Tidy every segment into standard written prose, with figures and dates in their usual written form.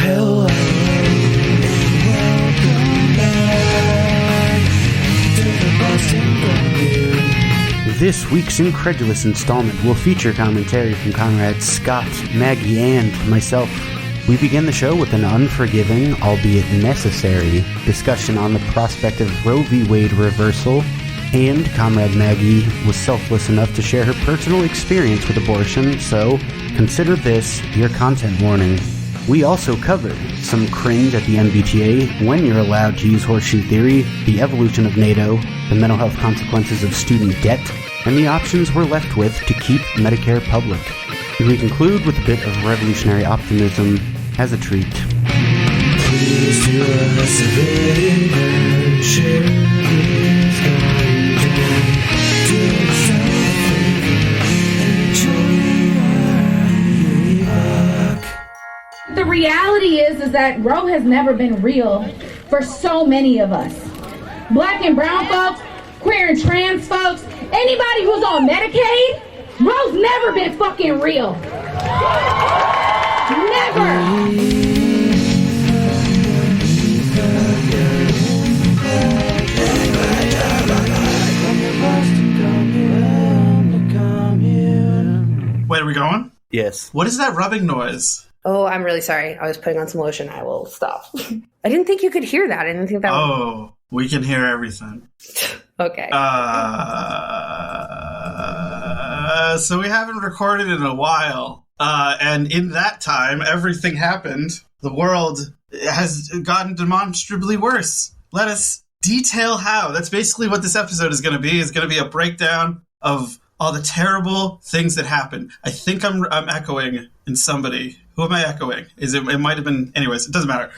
Hello, welcome back to the Boston Review. This week's incredulous installment will feature commentary from comrades Scott, Maggie, and myself. We begin the show with an unforgiving, albeit necessary, discussion on the prospect of Roe v. Wade reversal, and Comrade Maggie was selfless enough to share her personal experience with abortion, so consider this your content warning. We also covered some cringe at the MBTA, when you're allowed to use horseshoe theory, the evolution of NATO, the mental health consequences of student debt, and the options we're left with to keep Medicare public. We conclude with a bit of revolutionary optimism as a treat. Please do us a bit in share this content. Do something and enjoy our back. The reality is that Roe has never been real for so many of us. Black and brown folks, queer and trans folks, anybody who's on Medicaid, Roe's never been fucking real. Never. Wait, are we going? Yes. What is that rubbing noise? Oh, I'm really sorry. I was putting on some lotion. I will stop. I didn't think you could hear that. I didn't think that Oh, we can hear everything. Okay. So we haven't recorded in a while. And in that time, everything happened. The world has gotten demonstrably worse. Let us detail how. That's basically what this episode is going to be. It's going to be a breakdown of all the terrible things that happened. I think I'm echoing in somebody. Who am I echoing? It might have been... Anyways, it doesn't matter.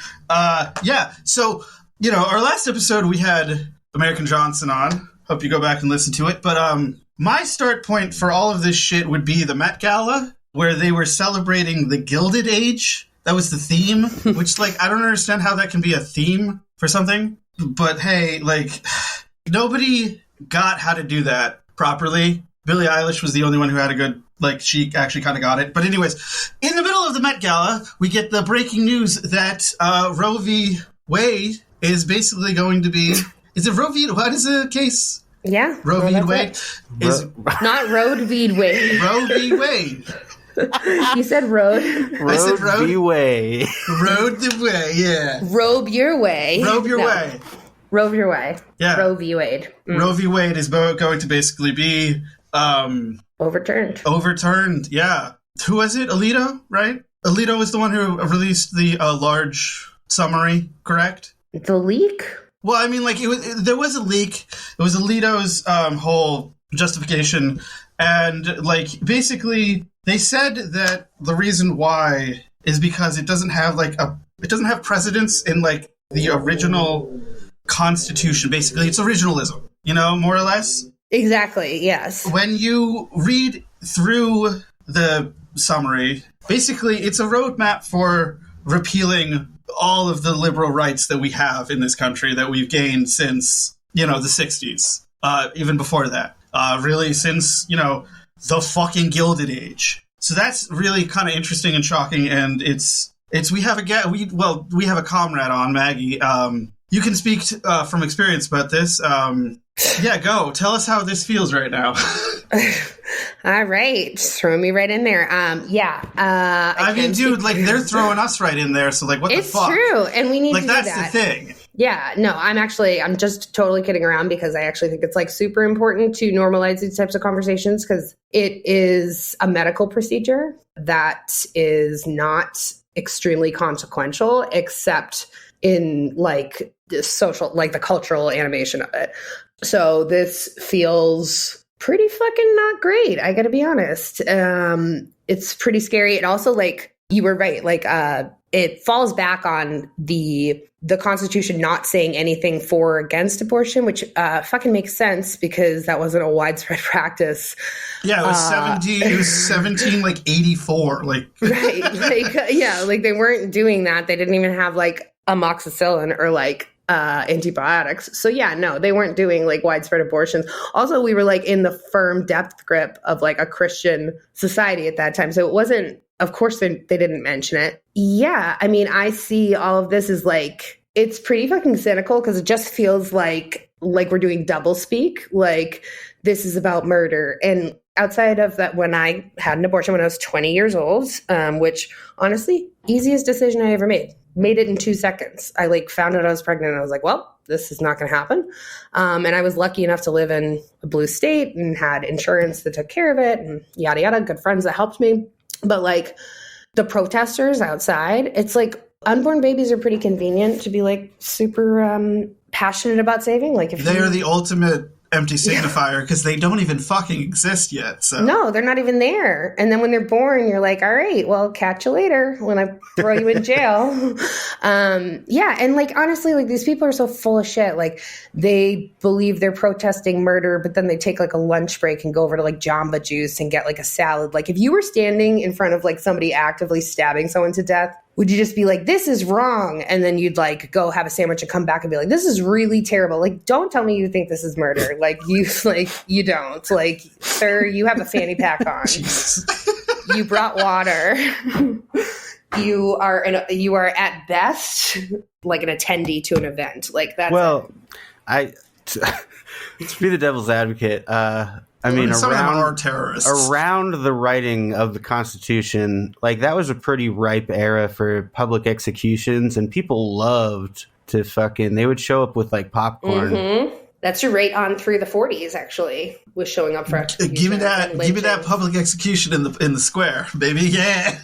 Yeah, so, our last episode we had American Johnson on. Hope you go back and listen to it. But my start point for all of this shit would be the Met Gala, where they were celebrating the Gilded Age. That was the theme, which, I don't understand how that can be a theme for something. But, hey, nobody got how to do that properly. Billie Eilish was the only one who had a good... she actually kind of got it. But anyways, in the middle of the Met Gala, we get the breaking news that Roe v. Wade is basically going to be... Is it Roe v. What is the case? Yeah. Roe v. Wade? Not Road v. Wade. Roe v. Wade. You said road. I said road. V. Way. Road the way, yeah. Robe your way. Robe your way. Robe your way. Yeah. Roe v. Wade. Roe v. Wade is going to basically be... Overturned. Overturned, yeah. Who was it? Alito, right? Alito was the one who released the large summary, correct? The leak? Well, I mean, there was a leak. It was Alito's whole justification. And, basically, they said that the reason why is because it doesn't have, it doesn't have precedence in, the original Constitution. Basically, it's originalism, more or less. Exactly, yes. When you read through the summary, basically it's a roadmap for repealing all of the liberal rights that we have in this country that we've gained since, the 60s, even before that. Really since, the fucking Gilded Age. So that's really kind of interesting and shocking, and we have a comrade on, Maggie. You can speak from experience about this. Yeah, go. Tell us how this feels right now. All right. Just throw me right in there. I mean, dude, they're throwing us right in there, so, what the fuck? It's true, and we need to do that. That's the thing. Yeah, no, I'm just totally kidding around because I actually think it's, super important to normalize these types of conversations because it is a medical procedure that is not extremely consequential except in, the social, the cultural animation of it. So this feels pretty fucking not great. I gotta be honest. It's pretty scary. It also, you were right. It falls back on the Constitution not saying anything for or against abortion, which fucking makes sense because that wasn't a widespread practice. Yeah, it was 1784. Right. They weren't doing that. They didn't even have amoxicillin or antibiotics. So yeah, no, they weren't doing like widespread abortions. Also, we were like in the firm death grip of like a Christian society at that time. So it wasn't, of course they didn't mention it. Yeah, I mean, I see all of this as like, it's pretty fucking cynical because it just feels like we're doing double speak. Like this is about murder. And outside of that, when I had an abortion when I was 20 years old, which honestly, easiest decision I ever made it in 2 seconds. I like found out I was pregnant and I was like, well, this is not going to happen. And I was lucky enough to live in a blue state and had insurance that took care of it and yada, yada, good friends that helped me. But like the protesters outside, it's like unborn babies are pretty convenient to be like super passionate about saving. Like if they are the ultimate empty signifier because they don't even fucking exist yet. So no, they're not even there. And then when they're born, you're like, all right, well, catch you later when I throw you in jail. Yeah. And like, honestly, like these people are so full of shit. Like they believe they're protesting murder, but then they take like a lunch break and go over to like Jamba Juice and get like a salad. Like if you were standing in front of like somebody actively stabbing someone to death, would you just be like, this is wrong? And then you'd like go have a sandwich and come back and be like, this is really terrible. Like, don't tell me you think this is murder. Like you don't. Like, sir, you have a fanny pack on. You brought water. You are at best like an attendee to an event. Like that's well, to be the devil's advocate, I mean, some of them are terrorists. Around the writing of the Constitution, like that was a pretty ripe era for public executions, and people loved to they would show up with like popcorn. Mm-hmm. That's right on through the 40s, actually, was showing up for execution. Give me that public execution in the square, baby. Yeah.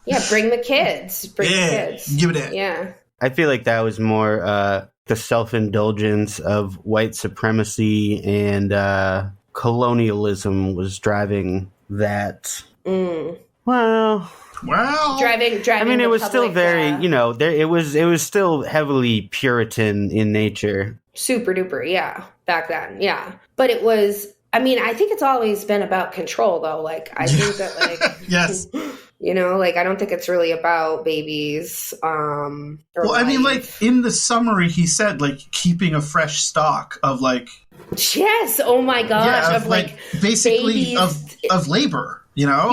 Yeah, bring the kids. Bring the kids. Give it that. Yeah. I feel like that was more the self-indulgence of white supremacy and colonialism was driving that. Well, driving. I mean, it was public, still very, it was still heavily Puritan in nature. Super duper, yeah. Back then, yeah. But it was. I mean, I think it's always been about control, though. Like, I think that, like, yes. Like, I don't think it's really about babies. Well, I mean, like, in the summary, he said, like, keeping a fresh stock of, like... Yes, oh my gosh, yeah, of like basically babies. of labor, Yeah,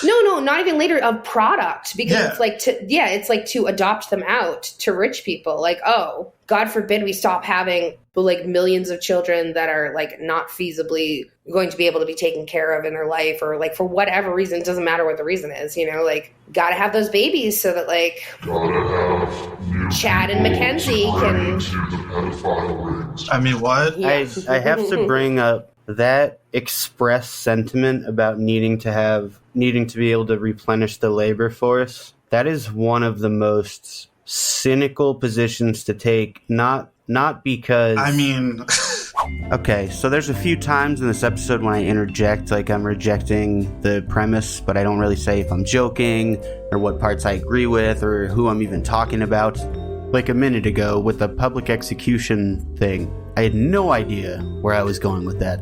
no, not even later, of product, because it's like it's like to adopt them out to rich people. Like, oh, God forbid we stop having like millions of children that are like not feasibly going to be able to be taken care of in their life, or like for whatever reason, it doesn't matter what the reason is, like gotta have those babies so that like Chad and Mackenzie can. I mean, what? I have to bring up that express sentiment about needing to be able to replenish the labor force. That is one of the most cynical positions to take, not because... I mean... Okay, so there's a few times in this episode when I interject, like I'm rejecting the premise, but I don't really say if I'm joking, or what parts I agree with, or who I'm even talking about. Like a minute ago, with the public execution thing, I had no idea where I was going with that.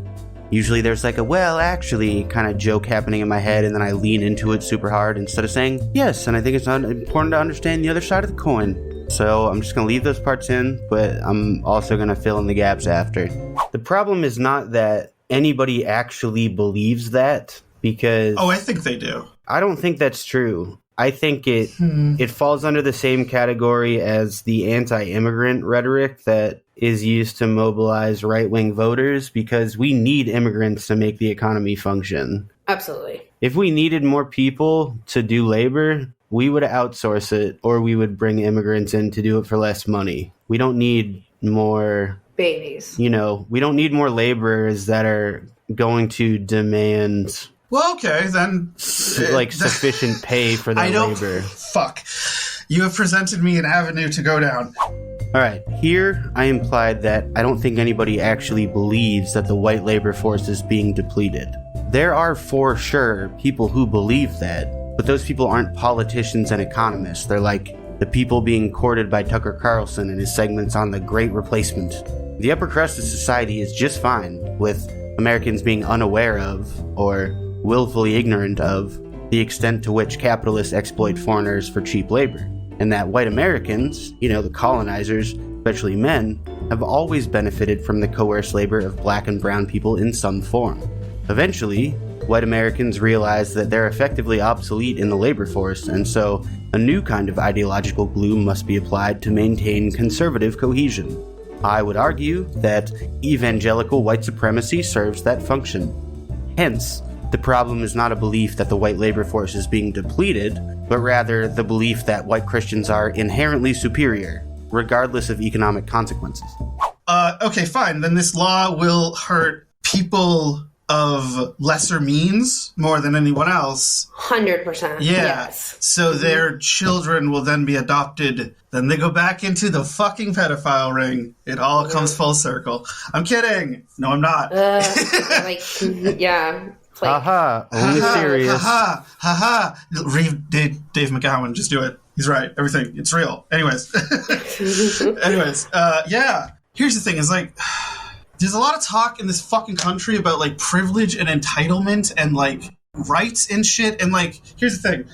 Usually there's like a, well, actually kind of joke happening in my head, and then I lean into it super hard instead of saying, yes, and I think it's important to understand the other side of the coin. So I'm just going to leave those parts in, but I'm also going to fill in the gaps after. The problem is not that anybody actually believes that, because... Oh, I think they do. I don't think that's true. I think it falls under the same category as the anti-immigrant rhetoric that is used to mobilize right-wing voters, because we need immigrants to make the economy function. Absolutely. If we needed more people to do labor, we would outsource it, or we would bring immigrants in to do it for less money. We don't need more... babies. We don't need more laborers that are going to demand... Well, okay, then... sufficient pay for their labor. Fuck. You have presented me an avenue to go down. All right, here I implied that I don't think anybody actually believes that the white labor force is being depleted. There are for sure people who believe that, but those people aren't politicians and economists. They're like the people being courted by Tucker Carlson in his segments on the Great Replacement. The upper crust of society is just fine with Americans being unaware of, or willfully ignorant of, the extent to which capitalists exploit foreigners for cheap labor. And that white Americans, the colonizers, especially men, have always benefited from the coerced labor of black and brown people in some form. Eventually, white Americans realized that they're effectively obsolete in the labor force, and so a new kind of ideological glue must be applied to maintain conservative cohesion. I would argue that evangelical white supremacy serves that function. Hence, the problem is not a belief that the white labor force is being depleted, but rather the belief that white Christians are inherently superior, regardless of economic consequences. Okay, fine. Then this law will hurt people of lesser means more than anyone else. 100%. Yeah. Yes. So their children will then be adopted. Then they go back into the fucking pedophile ring. It all comes full circle. I'm kidding. No, I'm not. Yeah. Haha, only serious. Haha. Read Dave McGowan. Just do it. He's right. Everything. It's real. Anyways. Yeah. Here's the thing is like, there's a lot of talk in this fucking country about like privilege and entitlement and like rights and shit. And like, here's the thing.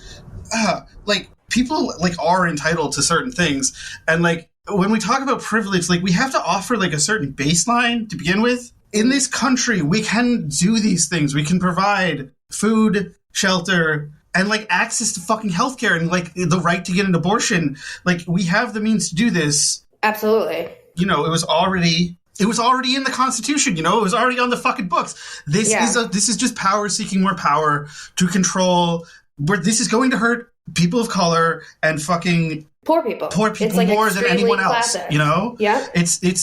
Like people like are entitled to certain things. And like, when we talk about privilege, like we have to offer like a certain baseline to begin with. In this country, we can do these things. We can provide food, shelter, and like access to fucking healthcare and like the right to get an abortion. Like we have the means to do this. Absolutely. You know, it was already in the Constitution, you know? It was already on the fucking books. This is just power seeking more power to control where this is going to hurt people of color and fucking poor people like more than anyone else, you know? Yeah.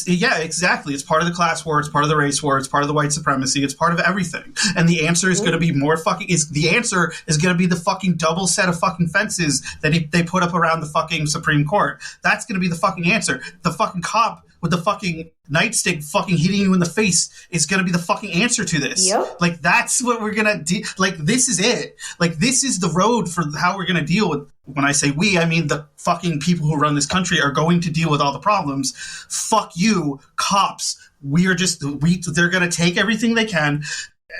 Yeah, exactly. It's part of the class war, it's part of the race war, it's part of the white supremacy, it's part of everything. And the answer is going to be more fucking the answer is going to be the fucking double set of fucking fences that they put up around the fucking Supreme Court. That's going to be the fucking answer. The fucking cop with the fucking nightstick fucking hitting you in the face is going to be the fucking answer to this. Yep. Like, that's what we're going to do. Like, this is it. Like, this is the road for how we're going to deal with, when I say we, I mean the fucking people who run this country are going to deal with all the problems. Fuck you, cops. They're going to take everything they can,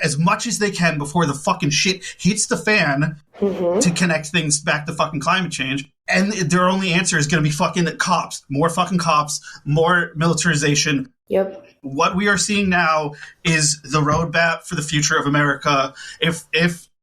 as much as they can before the fucking shit hits the fan to connect things back to fucking climate change. And their only answer is going to be fucking cops, more militarization. Yep. What we are seeing now is the roadmap for the future of America. If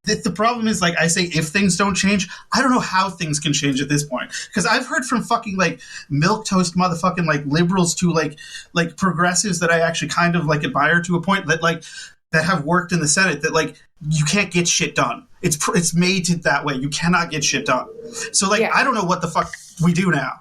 the problem is, like I say, if things don't change, I don't know how things can change at this point. Because I've heard from fucking like milquetoast motherfucking like liberals to like progressives that I actually kind of like admire to a point that have worked in the Senate that like you can't get shit done. It's made that way. You cannot get shit done. So like I don't know what the fuck we do now.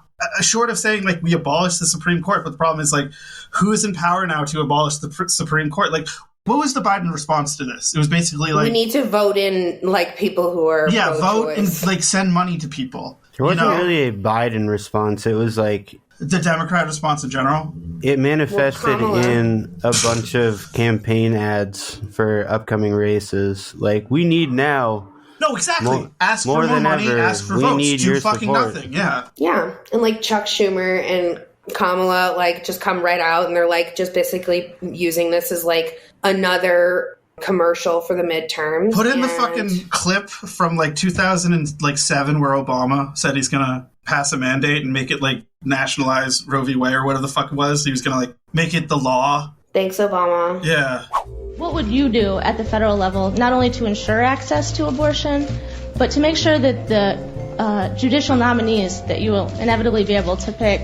Short of saying like we abolish the Supreme Court, but the problem is like who is in power now to abolish the Supreme Court? Like what was the Biden response to this? It was basically like we need to vote in like people who are vote and like send money to people. It wasn't really a Biden response. It was like the Democrat response in general. It manifested in a bunch of campaign ads for upcoming races. Like, we need now. No, exactly. Ask for more money, ask for votes. Need do your fucking support. Nothing. Yeah. Yeah. And like Chuck Schumer and Kamala, like, just come right out and they're like just basically using this as like another commercial for the midterms. Put in the fucking clip from like 2007 where Obama said he's gonna pass a mandate and make it like nationalize Roe v. Wade or whatever the fuck it was. He was gonna like make it the law. Thanks, Obama. Yeah. What would you do at the federal level, not only to ensure access to abortion, but to make sure that the judicial nominees that you will inevitably be able to pick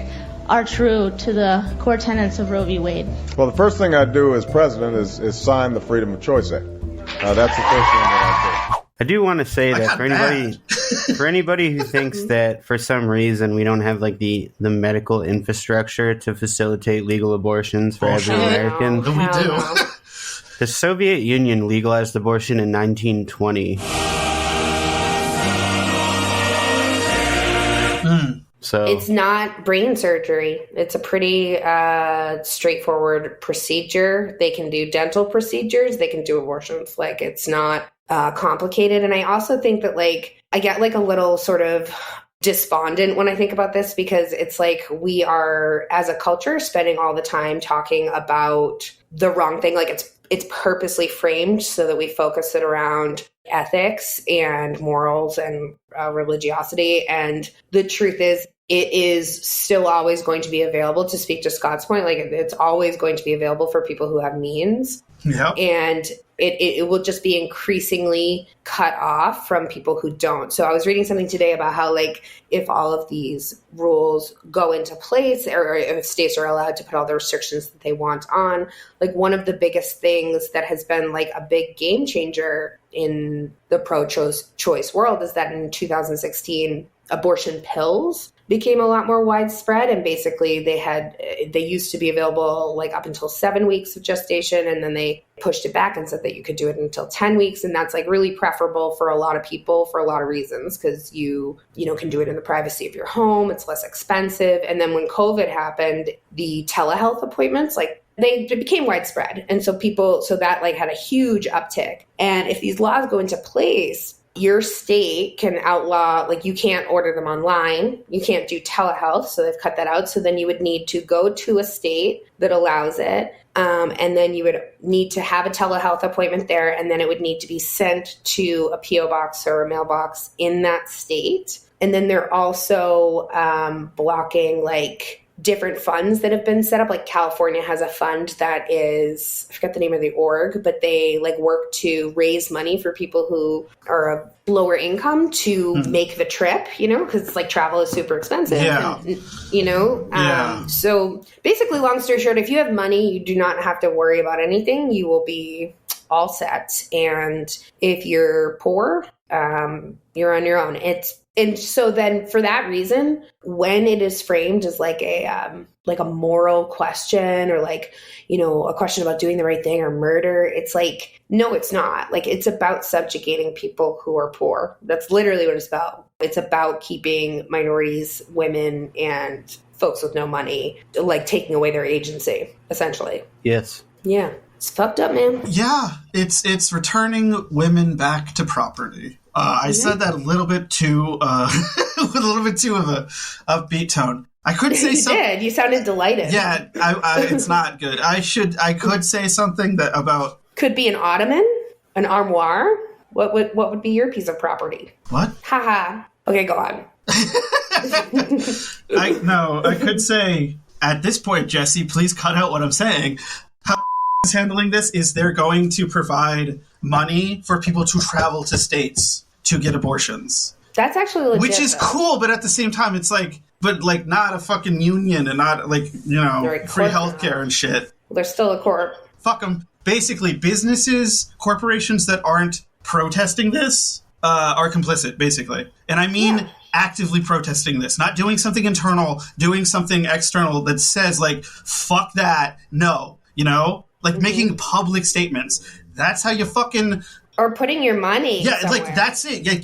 are true to the core tenets of Roe v. Wade? Well, the first thing I'd do as president is sign the Freedom of Choice Act. That's the first thing that I'd do. I do want to say that for anybody who thinks that for some reason we don't have like the medical infrastructure to facilitate legal abortions for every American. We do. The Soviet Union legalized abortion in 1920. So it's not brain surgery. It's a pretty straightforward procedure. They can do dental procedures. They can do abortions. Like, it's not complicated. And I also think that, like, I get like a little sort of despondent when I think about this, because it's like we are, as a culture, spending all the time talking about the wrong thing. Like, it's purposely framed so that we focus it around ethics and morals and religiosity. And the truth is, it is still always going to be available. To speak to Scott's point, like it's always going to be available for people who have means. Yep. And it will just be increasingly cut off from people who don't. So I was reading something today about how, like, if all of these rules go into place, or if states are allowed to put all the restrictions that they want on, like, one of the biggest things that has been like a big game changer in the pro-choice world is that in 2016, abortion pills became a lot more widespread. And basically they used to be available like up until 7 weeks of gestation. And then they pushed it back and said that you could do it until 10 weeks. And that's like really preferable for a lot of people for a lot of reasons, because you can do it in the privacy of your home. It's less expensive. And then when COVID happened, the telehealth appointments, like, they became widespread. And so that like had a huge uptick. And if these laws go into place, your state can outlaw, like, you can't order them online. You can't do telehealth. So they've cut that out. So then you would need to go to a state that allows it. And then you would need to have a telehealth appointment there. And then it would need to be sent to a PO box or a mailbox in that state. And then they're also blocking like different funds that have been set up. Like California has a fund that is, I forget the name of the org, but they like work to raise money for people who are of lower income to make the trip, because like travel is super expensive. Yeah. And, so basically, long story short, if you have money, you do not have to worry about anything. You will be all set. And if you're poor, you're on your own. And so then for that reason, when it is framed as like a moral question, or like, a question about doing the right thing or murder, it's like, no, it's not. Like, it's about subjugating people who are poor. That's literally what it's about. It's about keeping minorities, women, and folks with no money, like taking away their agency, essentially. Yes. Yeah. It's fucked up, man. Yeah. It's returning women back to property. I said that a little bit too, with a little bit too of a upbeat tone. I could say something. You did. You sounded delighted. Yeah, it's not good. I could say something that about. Could be an ottoman, an armoire. What would be your piece of property? What? Haha. Okay, go on. I could say at this point, Jesse, please cut out what I'm saying. How is handling this is they're going to provide money for people to travel to states to get abortions. That's actually legit, which is though. Cool, but at the same time, it's like, but like not a fucking union and not like, free healthcare and shit. Well, they're still a corp. Fuck them. Basically, businesses, corporations that aren't protesting this are complicit, basically. And I mean actively protesting this, not doing something internal, doing something external that says like, fuck that, no, like making public statements. That's how you fucking... Or putting your money somewhere. Like, that's it. Like,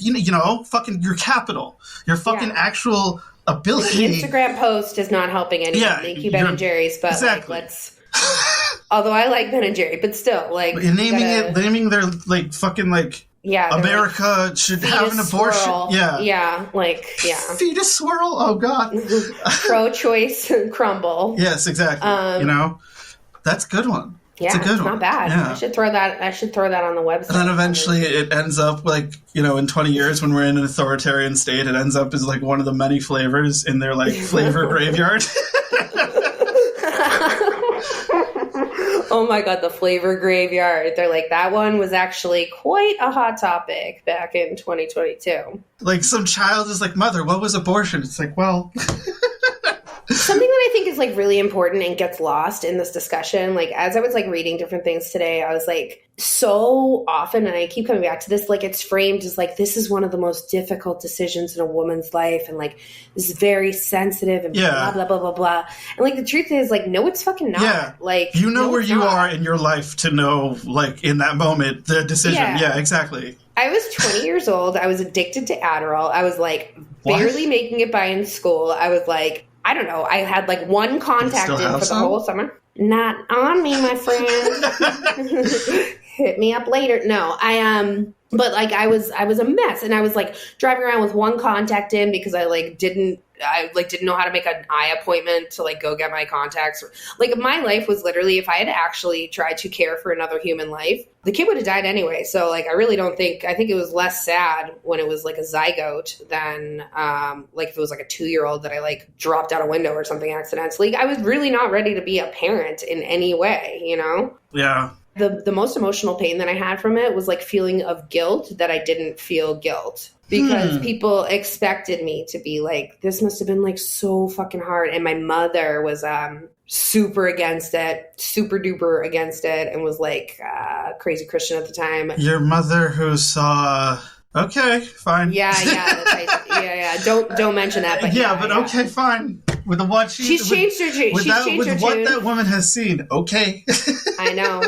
fucking your capital. Your fucking actual ability. The Instagram post is not helping anyone. Yeah, Thank you, Ben & Jerry's, but exactly. like, let's... Although I like Ben & Jerry, but still, like... Naming their, like, fucking, like... Yeah, America should have an abortion. Swirl. Yeah. Fetus Swirl? Oh, God. Pro-choice crumble. Yes, exactly. That's a good one. Yeah, it's a good one. Not bad. Yeah. I should throw that on the website. And then eventually it ends up like, in 20 years when we're in an authoritarian state, it ends up as like one of the many flavors in their like flavor graveyard. Oh my God, the flavor graveyard. They're like, that one was actually quite a hot topic back in 2022. Like some child is like, mother, what was abortion? It's like, well... Something that I think is like really important and gets lost in this discussion, like as I was like reading different things today, I was like, so often, and I keep coming back to this, like it's framed as like, this is one of the most difficult decisions in a woman's life. And like, this is very sensitive and blah, blah, blah, blah, blah. And like, the truth is like, no, it's fucking not. Yeah. Like, where you are in your life to know, like in that moment, the decision. Yeah, exactly. I was 20 years old. I was addicted to Adderall. I was like barely making it by in school. I was like, I don't know. I had like one contact in for the whole summer. Not on me, my friend. hit me up later. No, but like I was a mess, and I was like driving around with one contact in because I didn't know how to make an eye appointment to like go get my contacts. Like my life was literally, if I had actually tried to care for another human life, the kid would have died anyway. So like, I think it was less sad when it was like a zygote than like if it was like a 2-year-old that I like dropped out a window or something accidentally. I was really not ready to be a parent in any way, you know? Yeah. The most emotional pain that I had from it was like feeling of guilt that I didn't feel guilt. Because people expected me to be like, this must have been like so fucking hard. And my mother was super against it, super duper against it, and was like crazy Christian at the time. Your mother who saw... Okay, fine. Yeah. Don't mention that. But okay, fine. With what she's changed her tune. With what that woman has seen, okay. I know.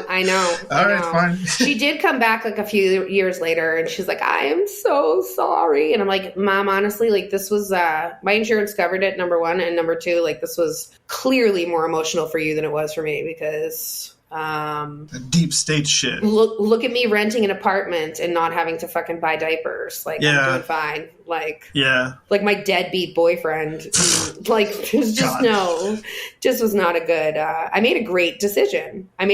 All right, fine. She did come back like a few years later, and she's like, "I am so sorry." And I'm like, "Mom, honestly, like this was my insurance covered it. Number one, and number two, like this was clearly more emotional for you than it was for me because." Deep state shit. Look at me renting an apartment and not having to fucking buy diapers. Like, I'm doing fine. Like my deadbeat boyfriend. Like, there's just was not a good, I made a great decision. I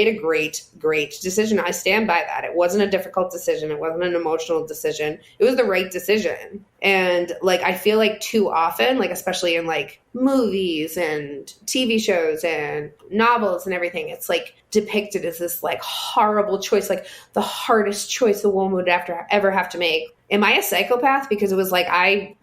stand by that. It wasn't a difficult decision. It wasn't an emotional decision. It was the right decision. And like, I feel like too often, like, especially in like movies and TV shows and novels and everything, it's like depicted as this like horrible choice, like the hardest choice a woman would ever have to make. Am I a psychopath? Because it was like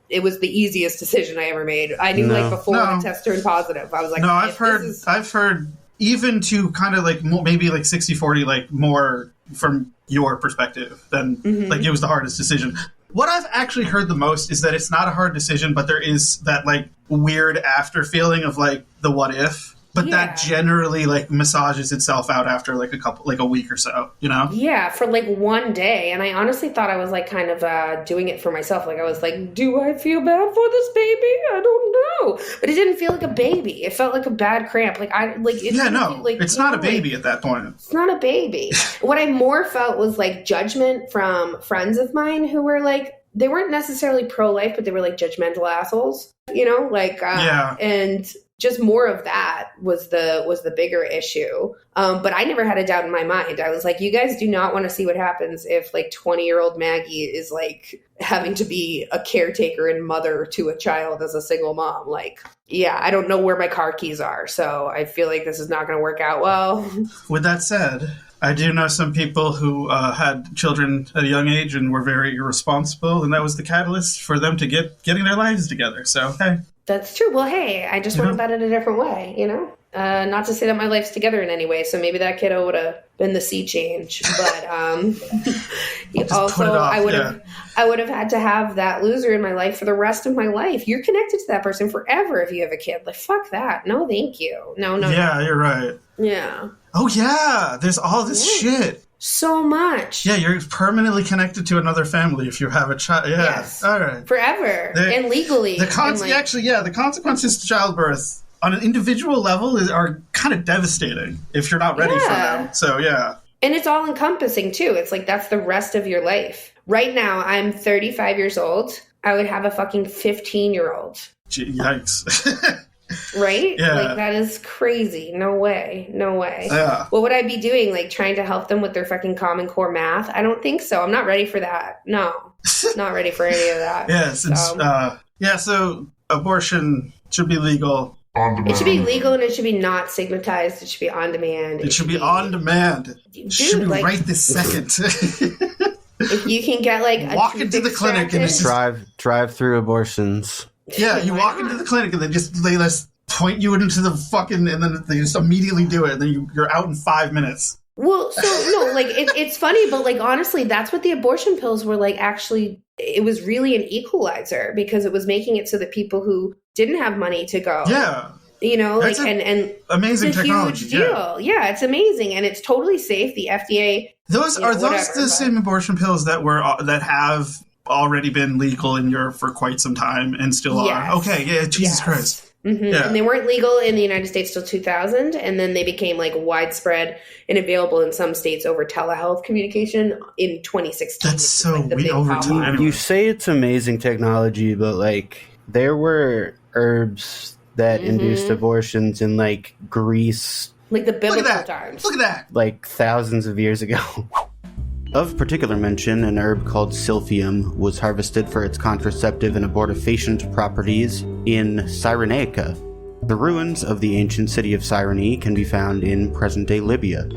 it was the easiest decision I ever made. I knew like before the test turned positive. I was like, no, I've heard even to kind of like maybe like 60-40, like more from your perspective than like it was the hardest decision. What I've actually heard the most is that it's not a hard decision, but there is that like weird after feeling of like the what if. But that generally like massages itself out after like a week or so, you know? Yeah, for like one day. And I honestly thought I was like kind of doing it for myself. Like I was like, do I feel bad for this baby? I don't know. But it didn't feel like a baby. It felt like a bad cramp. It's not a baby at that point. It's not a baby. What I more felt was like judgment from friends of mine who were like, they weren't necessarily pro-life, but they were like judgmental assholes, you know? Like, and just more of that was the bigger issue. But I never had a doubt in my mind. I was like, you guys do not want to see what happens if like 20-year-old Maggie is like having to be a caretaker and mother to a child as a single mom. Like, yeah, I don't know where my car keys are. So I feel like this is not going to work out well. With that said, I do know some people who had children at a young age and were very irresponsible, and that was the catalyst for them to getting their lives together. So, hey. That's true. Well, hey, I just went about it a different way, you know? Not to say that my life's together in any way, so maybe that kiddo would have been the sea change. But also, I would have had to have that loser in my life for the rest of my life. You're connected to that person forever if you have a kid. Like, fuck that. No, thank you. No. Yeah, you're right. Yeah. Oh, yeah. There's all this shit. So much. Yeah, you're permanently connected to another family if you have a child. Yeah, yes. All right. Forever and legally. The consequences to childbirth on an individual level are kind of devastating if you're not ready for them. So, yeah. And it's all encompassing, too. It's like that's the rest of your life. Right now, I'm 35 years old. I would have a fucking 15-year-old. Yikes. Right? Yeah. Like, that is crazy. No way. Yeah. What would I be doing? Like, trying to help them with their fucking Common Core math? I don't think so. I'm not ready for that. No. Not ready for any of that. Yes. So abortion should be legal. It should be legal and it should be not stigmatized. It should be on demand. It should be on demand. It should be like, right this second. If you can get like walk into the clinic and just drive through abortions. Yeah, you walk into the clinic and they just point you into the fucking, and then they just immediately do it, and then you're out in 5 minutes. Well, so no, like it's funny, but like honestly, that's what the abortion pills were like. Actually, it was really an equalizer because it was making it so that people who didn't have money to go, you know, that's like and amazing it's a technology. Huge deal. Yeah, it's amazing and it's totally safe. The FDA. Those same abortion pills that have already been legal in Europe for quite some time and still are. Okay, yeah, Jesus Christ. Mm-hmm. Yeah. And they weren't legal in the United States till 2000, and then they became like widespread and available in some states over telehealth communication in 2016. That's so like the weird big over pop time. up. Anyway. You say it's amazing technology, but like there were herbs that induced abortions in like Greece, Like the Look biblical at that. times. Look at that. like thousands of years ago. Of particular mention, an herb called silphium was harvested for its contraceptive and abortifacient properties in Cyrenaica. The ruins of the ancient city of Cyrene can be found in present-day Libya.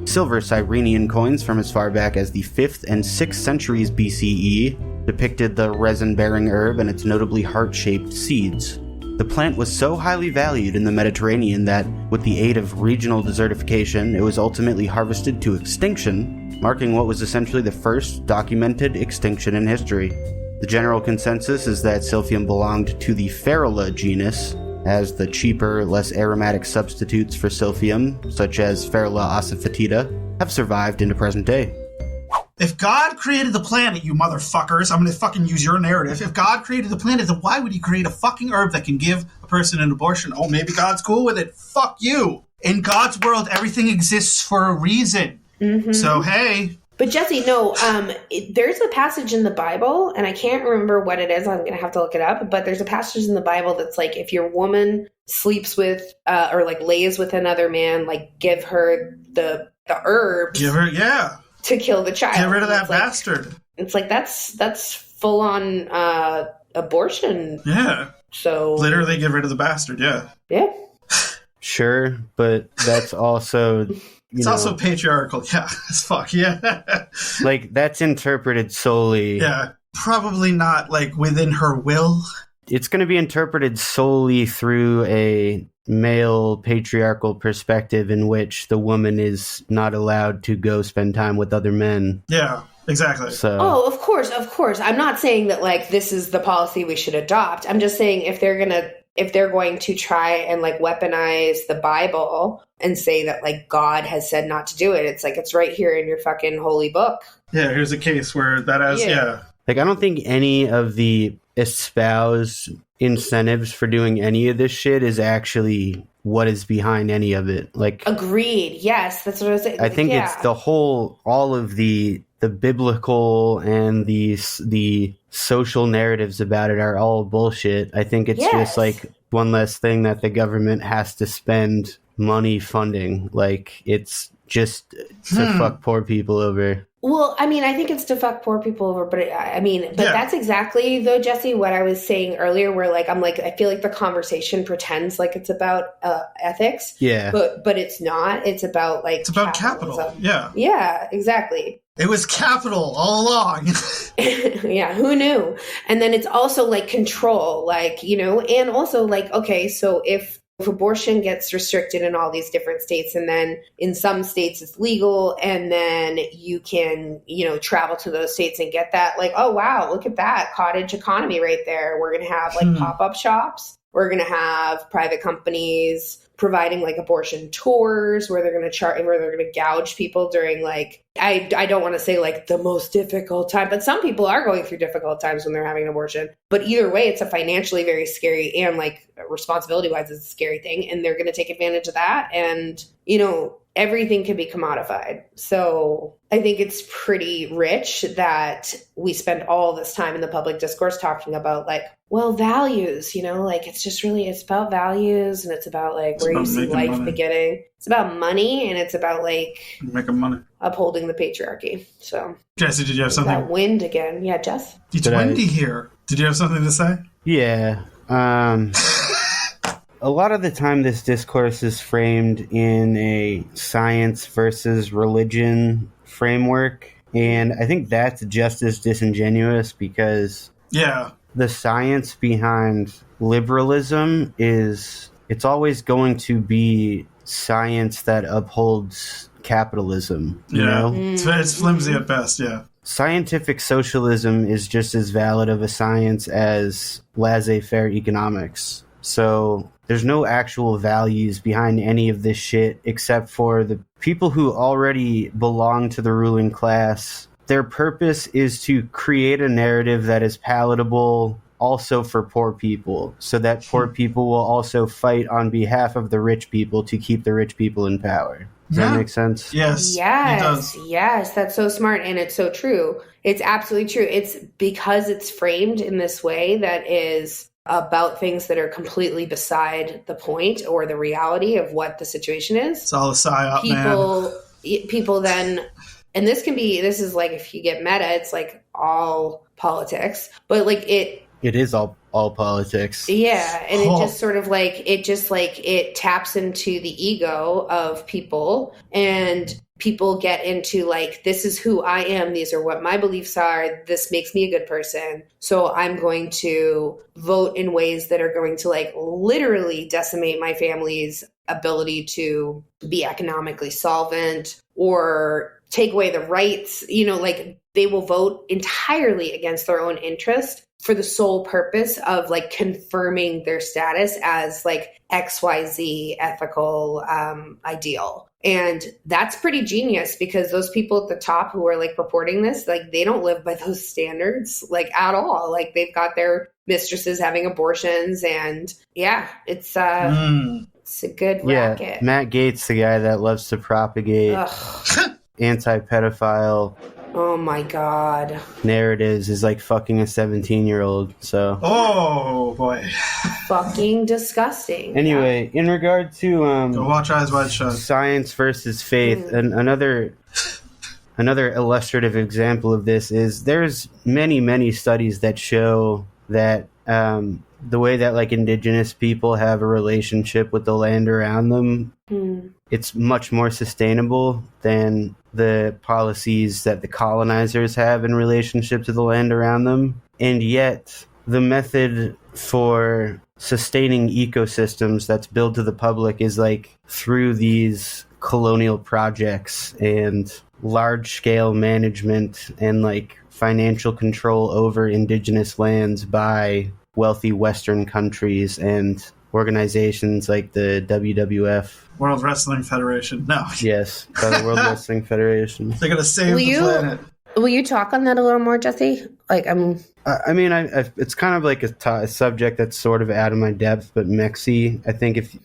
Silver Cyrenian coins from as far back as the 5th and 6th centuries BCE depicted the resin-bearing herb and its notably heart-shaped seeds. The plant was so highly valued in the Mediterranean that, with the aid of regional desertification, it was ultimately harvested to extinction, marking what was essentially the first documented extinction in history. The general consensus is that silphium belonged to the Ferula genus, as the cheaper, less aromatic substitutes for silphium, such as Ferula ossificida, have survived into present day. If God created the planet, you motherfuckers, I'm gonna fucking use your narrative. If God created the planet, then why would he create a fucking herb that can give a person an abortion? Oh, maybe God's cool with it. Fuck you. In God's world, everything exists for a reason. So, hey. But Jesse, no, there's a passage in the Bible, and I can't remember what it is. I'm going to have to look it up. But there's a passage in the Bible that's like, if your woman sleeps with or like lays with another man, like give her the herbs Give her, yeah. to kill the child. Get rid of And that it's like, bastard. It's like that's full on abortion. Yeah. So Literally get rid of the bastard, yeah. yeah. Sure, but that's also, It's also patriarchal, yeah, as fuck, yeah. like that's interpreted solely. Yeah, probably not, like, within her will. It's going to be interpreted solely through a male patriarchal perspective in which the woman is not allowed to go spend time with other men. Yeah, exactly. So, Oh, of course. I'm not saying that like this is the policy we should adopt. I'm just saying if they're going to try and like weaponize the Bible and say that like God has said not to do it, it's like it's right here in your fucking holy book. Yeah, here's a case where that has, yeah. like, I don't think any of the espoused incentives for doing any of this shit is actually what is behind any of it. Like, Agreed. Yes, that's what I was saying. I think Yeah. it's the whole, all of the biblical and the social narratives about it are all bullshit. I think it's Yes. just like one less thing that the government has to spend money funding. Like, it's just to fuck poor people over. Well, I mean, I think it's to fuck poor people over, but Yeah. that's exactly though, Jesse, what I was saying earlier, where like I'm like I feel like the conversation pretends like it's about ethics, Yeah. but it's not. It's about like It's about capital, yeah. Yeah, exactly. It was capital all along. Yeah, who knew? And then it's also like control, like, you know, and also like, okay, so if abortion gets restricted in all these different states, and then in some states it's legal, and then you can, you know, travel to those states and get that, like, oh, wow, look at that cottage economy right there. We're going to have like pop-up shops. We're going to have private companies providing like abortion tours where they're going to where they're going to gouge people during like, I don't want to say like the most difficult time, but some people are going through difficult times when they're having an abortion. But either way, it's a financially very scary and like responsibility wise, it's a scary thing. And they're going to take advantage of that. And, you know, everything can be commodified. So I think it's pretty rich that we spend all this time in the public discourse talking about like, well, values, you know, like it's just really, it's about values, and it's about like where you see life beginning. It's about money, and it's about like Making money. upholding the patrarchy. So Jesse, did you have that something? wind again. Yeah, Jess. It's windy here. Did you have something to say? Yeah. A lot of the time this discourse is framed in a science versus religion framework, and I think that's just as disingenuous because Yeah. the science behind liberalism is it's always going to be science that upholds capitalism, you know? It's flimsy at best, yeah. Scientific socialism is just as valid of a science as laissez-faire economics. So there's no actual values behind any of this shit except for the people who already belong to the ruling class. Their purpose is to create a narrative that is palatable also for poor people, so that poor people will also fight on behalf of the rich people to keep the rich people in power. Does that make sense? Yes. It does. Yes, that's so smart, and it's so true. It's absolutely true. It's because it's framed in this way that is about things that are completely beside the point or the reality of what the situation is. It's all a psyop, People then, and this is like, if you get meta, it's like all politics, but like it is all politics. Yeah. And it just sort of like, it taps into the ego of people, and people get into like, this is who I am. These are what my beliefs are. This makes me a good person. So I'm going to vote in ways that are going to like literally decimate my family's ability to be economically solvent or take away the rights. Like they will vote entirely against their own interest for the sole purpose of like confirming their status as like XYZ ethical ideal. And that's pretty genius, because those people at the top who are like reporting this, like they don't live by those standards like at all. Like they've got their mistresses having abortions, and it's a good racket. Yeah, Matt Gaetz, the guy that loves to propagate anti-pedophile oh my God narratives, is like fucking a 17-year-old. So oh boy, fucking disgusting. Anyway, in regard to go watch Eyes Wide Shut. Science versus faith, and another illustrative example of this is there's many studies that show that the way that like indigenous people have a relationship with the land around them, it's much more sustainable than the policies that the colonizers have in relationship to the land around them. And yet the method for sustaining ecosystems that's billed to the public is like through these colonial projects and large scale management and like financial control over indigenous lands by wealthy Western countries and organizations like the WWF. World Wrestling Federation. No. Yes, by the World Wrestling Federation. They're going to save the planet. Will you talk on that a little more, Jesse? Like, it's kind of like a subject that's sort of out of my depth, but Mexi, I think if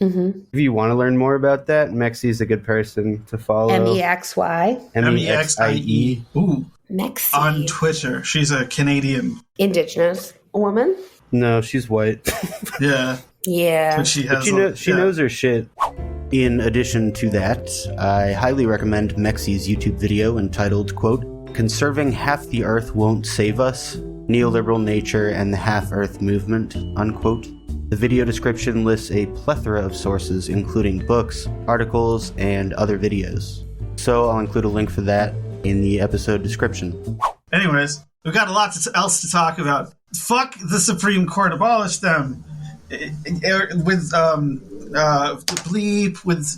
you want to learn more about that, Mexi is a good person to follow. MEXY. MEXIE. Ooh. Mexi. On Twitter. She's a Canadian. Indigenous woman? No, she's white. Yeah. Yeah. But she knows her shit. In addition to that, I highly recommend Mexi's YouTube video entitled, quote, "Conserving Half the Earth Won't Save Us, Neoliberal Nature and the Half-Earth Movement," unquote. The video description lists a plethora of sources, including books, articles, and other videos. So I'll include a link for that in the episode description. Anyways, we've got a lot else to talk about. Fuck the Supreme Court, abolish them. With bleep, with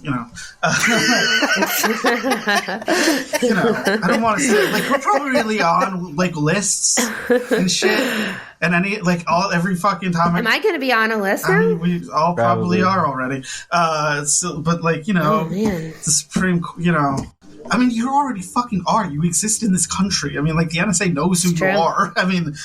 I don't want to say like we're probably on like lists and shit, and every fucking time. Am I going to be on a list now? I mean, we all probably are already. But like the Supreme, I mean, you already fucking are. You exist in this country. I mean, like, the NSA knows who you are. I mean...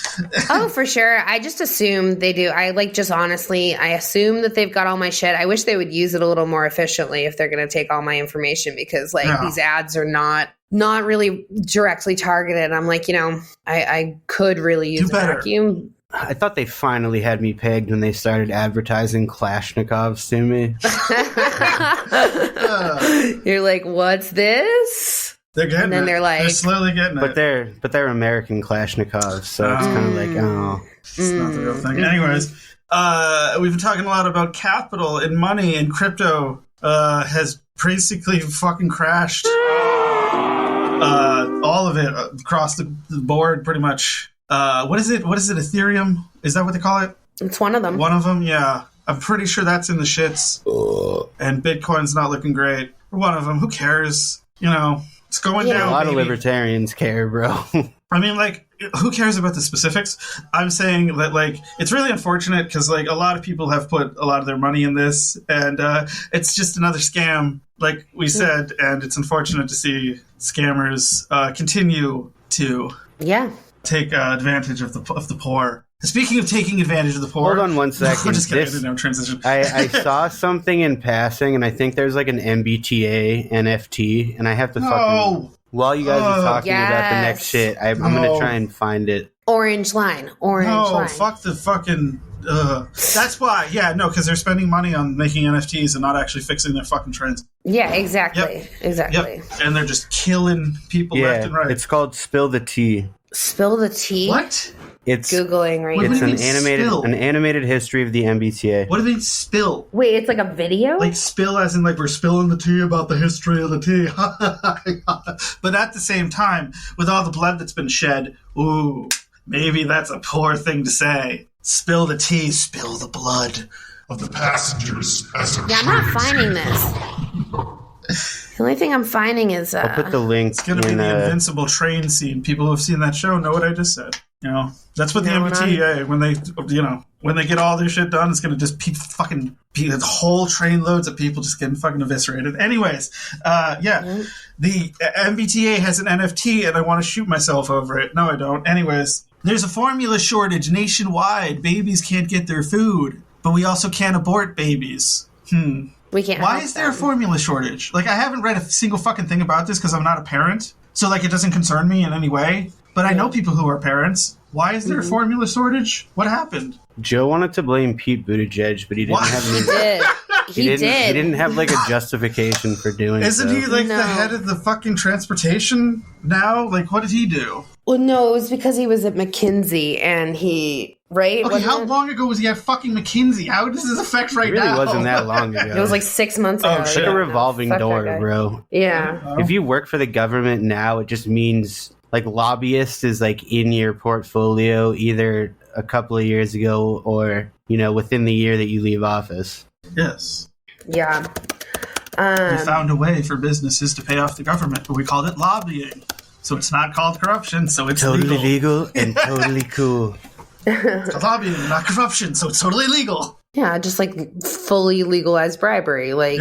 Oh, for sure. I just assume they do. I assume that they've got all my shit. I wish they would use it a little more efficiently if they're going to take all my information, because, these ads are not really directly targeted. I'm like, I could really use a vacuum. I thought they finally had me pegged when they started advertising Kalashnikovs to me. You're like, what's this? They're getting it. They're slowly getting it. But they're American Kalashnikovs, so it's kind of like, it's not the real thing. Anyways, we've been talking a lot about capital and money, and crypto has basically fucking crashed. All of it across the board, pretty much. What is it? Ethereum? Is that what they call it? It's one of them. One of them, yeah. I'm pretty sure that's in the shits. And Bitcoin's not looking great. One of them. Who cares? It's going down. A lot of libertarians care, bro. I mean, like, who cares about the specifics? I'm saying that, it's really unfortunate because, a lot of people have put a lot of their money in this, and it's just another scam, like we said, and it's unfortunate to see scammers continue to take advantage of the poor. Speaking of taking advantage of the poor. Hold on one second. I'm just kidding. Transition. I saw something in passing, and I think there's like an MBTA NFT, and I have to fucking... While you guys are talking about the next shit, I'm going to try and find it. Orange line. Line. Fuck the fucking... That's why. Yeah, no, because they're spending money on making NFTs and not actually fixing their fucking trends. Yeah, exactly. Yep. Exactly. Yep. And they're just killing people left and right. It's called Spill the Tea. Spill the tea? What? It's Googling right What now. do you It's mean an animated history of the MBTA. What do they mean spill? Wait, it's like a video? Like spill as in like we're spilling the tea about the history of the tea. But at the same time, with all the blood that's been shed, ooh, maybe that's a poor thing to say. Spill the tea, spill the blood of the passengers. Yeah, I'm not finding this. The only thing I'm finding is... I'll put the link It's going to be the Invincible train scene. People who have seen that show know what I just said. You know, that's what the MBTA, when they get all their shit done, it's going to just be whole trainloads of people just getting fucking eviscerated. Anyways, the MBTA has an NFT and I want to shoot myself over it. No, I don't. Anyways, there's a formula shortage nationwide. Babies can't get their food, but we also can't abort babies. We can't. Why is there a formula shortage? Like, I haven't read a single fucking thing about this because I'm not a parent. So, like, it doesn't concern me in any way. But I know people who are parents. Why is there a formula shortage? What happened? Joe wanted to blame Pete Buttigieg, but he didn't have any... He did. He didn't have, like, a justification for doing it. Isn't he, like, the head of the fucking transportation now? Like, what did he do? Well, no, it was because he was at McKinsey and he... Right? Okay, how long ago was he at fucking McKinsey? How does this affect right now? It really wasn't that long ago. It was like 6 months ago. It's like a revolving door, bro. Yeah. If you work for the government now, it just means, like, lobbyist is, like, in your portfolio either a couple of years ago or, you know, within the year that you leave office. Yes. Yeah. We found a way for businesses to pay off the government, but we called it lobbying. So it's not called corruption, so it's totally legal and totally cool. It's called lobbying, not corruption, so it's totally legal. Yeah, just like fully legalized bribery, like,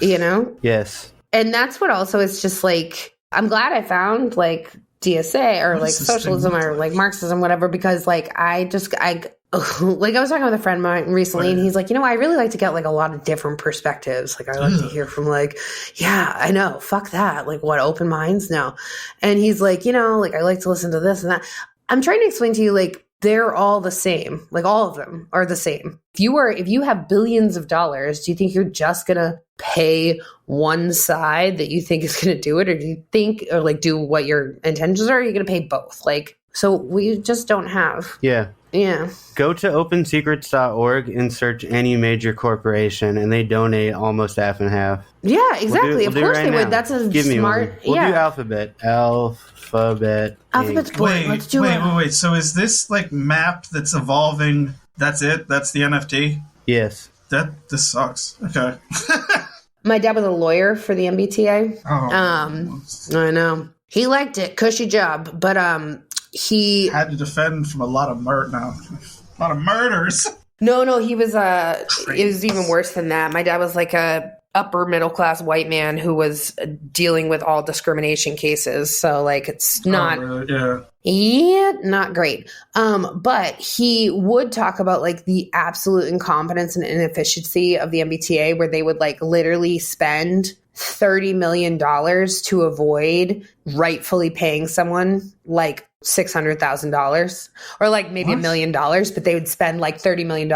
you know? Yes. And that's what also is just like, I'm glad I found like DSA or like socialism or like Marxism, whatever, because like I was talking with a friend of mine recently and he's like, you know, I really like to get like a lot of different perspectives. Like I like to hear from like, yeah, I know, fuck that. Like what, open minds? No. And he's like, you know, like I like to listen to this and that. I'm trying to explain to you, like, they're all the same. Like all of them are the same. If you have billions of dollars, do you think you're just going to pay one side that you think is going to do it? Or do you think, or like do what your intentions are? Or are you going to pay both? Like, so we just don't have. Yeah. Yeah. Go to opensecrets.org and search any major corporation and they donate almost half and half. Yeah, exactly. We'll do of course right they now. would. That's a Give smart. We'll do Alphabet. Alphabet's boring. Let's do it. Wait. So is this like map that's evolving? That's it? That's the NFT? Yes. This sucks. Okay. My dad was a lawyer for the MBTA. Oh. I know. He liked it. Cushy job. But he had to defend from a lot of murders. No, he was it was even worse than that. My dad was like a upper middle class white man who was dealing with all discrimination cases. So like it's not not great. But he would talk about like the absolute incompetence and inefficiency of the MBTA, where they would like literally spend $30 million to avoid rightfully paying someone like $600,000 or like maybe $1 million, but they would spend like $30 million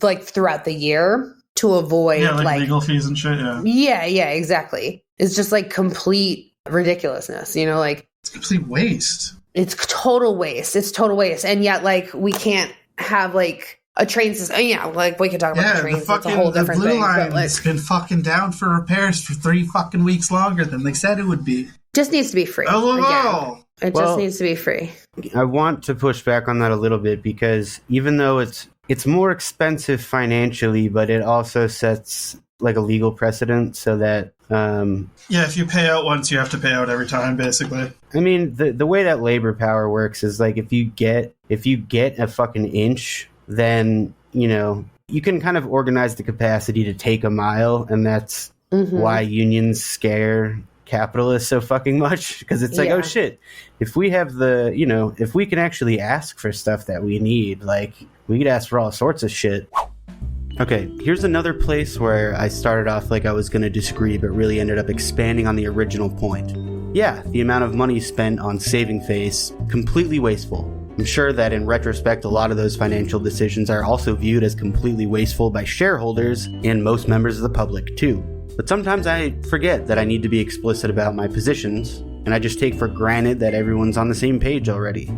like throughout the year to avoid like legal fees and shit. Yeah, exactly. It's just like complete ridiculousness, you know, like it's complete waste. It's total waste. And yet like we can't have like a train system. Yeah, like we could talk about the trains. It's a whole different thing. The blue line's been fucking down for repairs for 3 fucking weeks longer than they said it would be. Just needs to be free. Oh, it just needs to be free. I want to push back on that a little bit because even though it's more expensive financially, but it also sets like a legal precedent so that if you pay out once, you have to pay out every time, basically. I mean, the way that labor power works is like if you get a fucking inch, then you know you can kind of organize the capacity to take a mile, and that's why unions scare capitalists so fucking much, because it's like, oh shit, if we have the, if we can actually ask for stuff that we need, like, we could ask for all sorts of shit. Okay, here's another place where I started off like I was going to disagree, but really ended up expanding on the original point. Yeah, the amount of money spent on saving face, completely wasteful. I'm sure that in retrospect, a lot of those financial decisions are also viewed as completely wasteful by shareholders and most members of the public too. But sometimes I forget that I need to be explicit about my positions, and I just take for granted that everyone's on the same page already.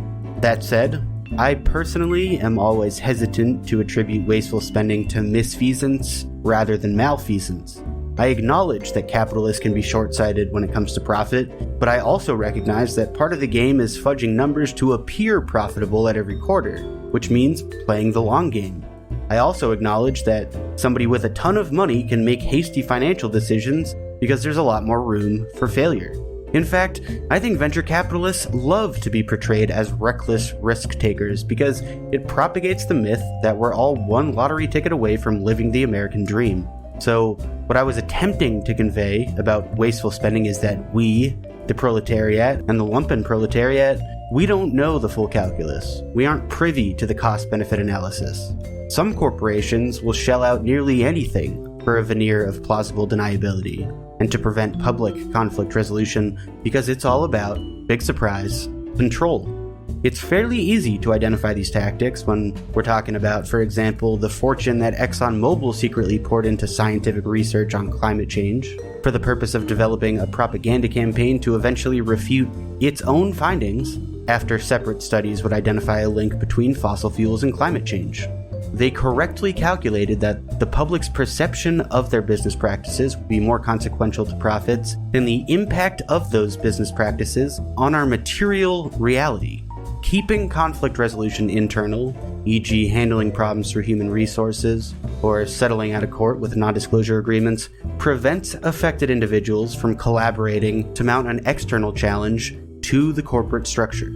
That said, I personally am always hesitant to attribute wasteful spending to misfeasance rather than malfeasance. I acknowledge that capitalists can be short-sighted when it comes to profit, but I also recognize that part of the game is fudging numbers to appear profitable at every quarter, which means playing the long game. I also acknowledge that somebody with a ton of money can make hasty financial decisions because there's a lot more room for failure. In fact, I think venture capitalists love to be portrayed as reckless risk takers because it propagates the myth that we're all one lottery ticket away from living the American dream. So, what I was attempting to convey about wasteful spending is that we, the proletariat and the lumpen proletariat, we don't know the full calculus. We aren't privy to the cost-benefit analysis. Some corporations will shell out nearly anything for a veneer of plausible deniability and to prevent public conflict resolution because it's all about, big surprise, control. It's fairly easy to identify these tactics when we're talking about, for example, the fortune that ExxonMobil secretly poured into scientific research on climate change for the purpose of developing a propaganda campaign to eventually refute its own findings after separate studies would identify a link between fossil fuels and climate change. They correctly calculated that the public's perception of their business practices would be more consequential to profits than the impact of those business practices on our material reality. Keeping conflict resolution internal, e.g. handling problems through human resources, or settling out of court with non-disclosure agreements, prevents affected individuals from collaborating to mount an external challenge to the corporate structure.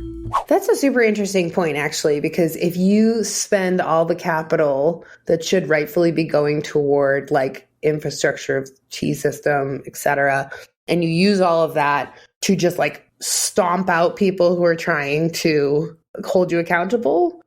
That's a super interesting point, actually, because if you spend all the capital that should rightfully be going toward like infrastructure, T-system, etc., and you use all of that to just like stomp out people who are trying to hold you accountable,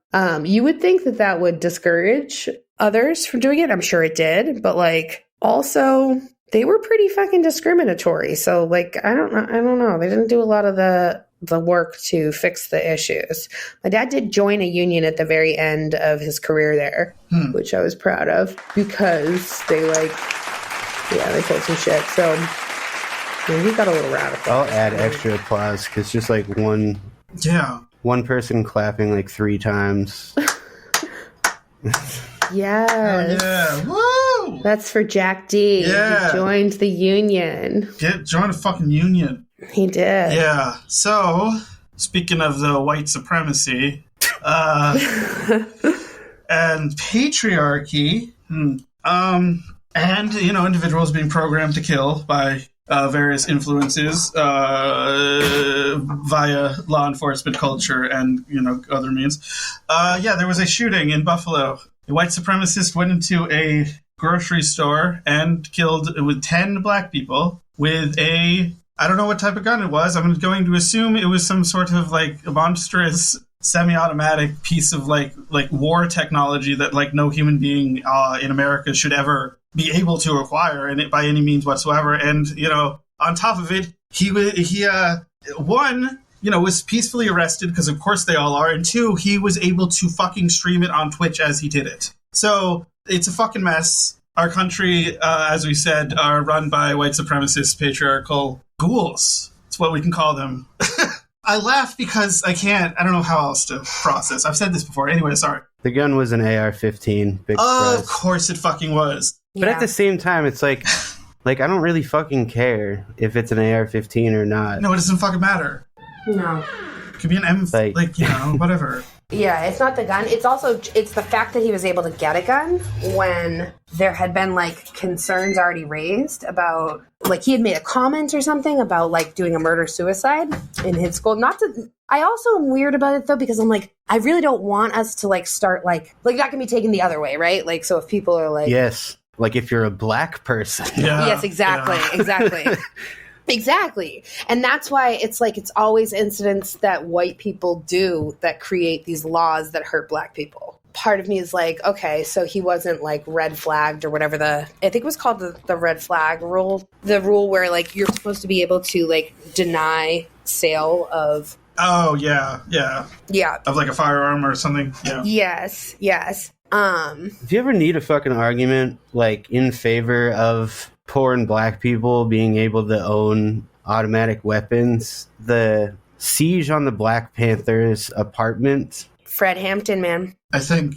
you would think that that would discourage others from doing it. I'm sure it did, but like also they were pretty fucking discriminatory. So like I don't know. They didn't do a lot of the work to fix the issues. My dad did join a union at the very end of his career there, which I was proud of because they they pulled some shit. So he got a little radical. I'll add extra applause because just like one person clapping like 3 times. Yes. Oh, yeah. Woo! That's for Jack D. Yeah. He joined the union. Join a fucking union. He did. Yeah. So, speaking of the white supremacy and patriarchy, and, individuals being programmed to kill by various influences via law enforcement culture and, other means. There was a shooting in Buffalo. A white supremacist went into a grocery store and killed with 10 black people with I don't know what type of gun it was. I'm going to assume it was some sort of like monstrous semi-automatic piece of like war technology that like no human being in America should ever be able to acquire and it by any means whatsoever. And, on top of it, he was peacefully arrested because of course they all are. And 2, he was able to fucking stream it on Twitch as he did it. So it's a fucking mess. Our country, as we said, are run by white supremacist patriarchal ghouls. That's what we can call them. I laugh because I don't know how else to process. I've said this before. Anyway, sorry. The gun was an AR-15. Big of course it fucking was. But at the same time, it's like I don't really fucking care if it's an AR-15 or not. No, it doesn't fucking matter. No. It could be an M, whatever. Yeah, it's not the gun. It's the fact that he was able to get a gun when there had been like concerns already raised about like he had made a comment or something about like doing a murder-suicide in his school. I also am weird about it though because I'm like, I really don't want us to like start like that can be taken the other way, right? Like, so if people are like, yes, like if you're a black person, yes, exactly. Exactly. And that's why it's like it's always incidents that white people do that create these laws that hurt black people. Part of me is like, okay, so he wasn't like red flagged or whatever I think it was called the red flag rule. The rule where like you're supposed to be able to like deny sale of. Oh, yeah. Yeah. Of like a firearm or something. Yeah. Yes. Do you ever need a fucking argument like in favor of poor and black people being able to own automatic weapons? The siege on the Black Panthers apartment. Fred Hampton, man. I think,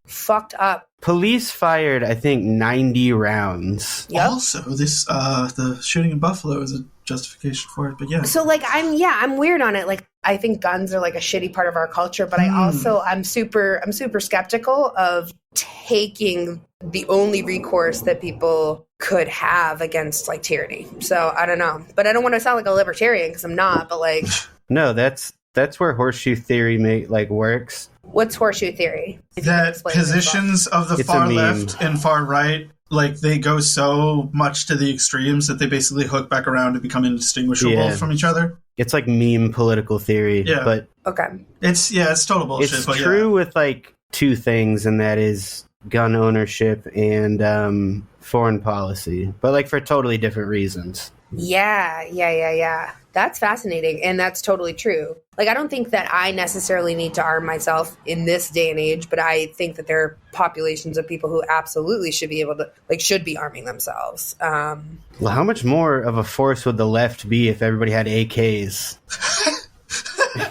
Fucked up. Police fired, I think, 90 rounds. Yep. Also, this the shooting in Buffalo is a justification for it, but yeah. So like I'm weird on it. Like I think guns are like a shitty part of our culture, but I'm super skeptical of taking the only recourse that people could have against like tyranny. So I don't know, but I don't want to sound like a libertarian because I'm not. But like, no, that's where horseshoe theory works. What's horseshoe theory? That positions of the far left and far right, like they go so much to the extremes that they basically hook back around and become indistinguishable from each other. It's like meme political theory. Yeah. But okay. It's total bullshit. It's but true with like two things, and that is gun ownership and foreign policy, but like for totally different reasons. Yeah. That's fascinating, and that's totally true. Like, I don't think that I necessarily need to arm myself in this day and age, but I think that there are populations of people who absolutely should be able to, should be arming themselves. Well, how much more of a force would the left be if everybody had AKs?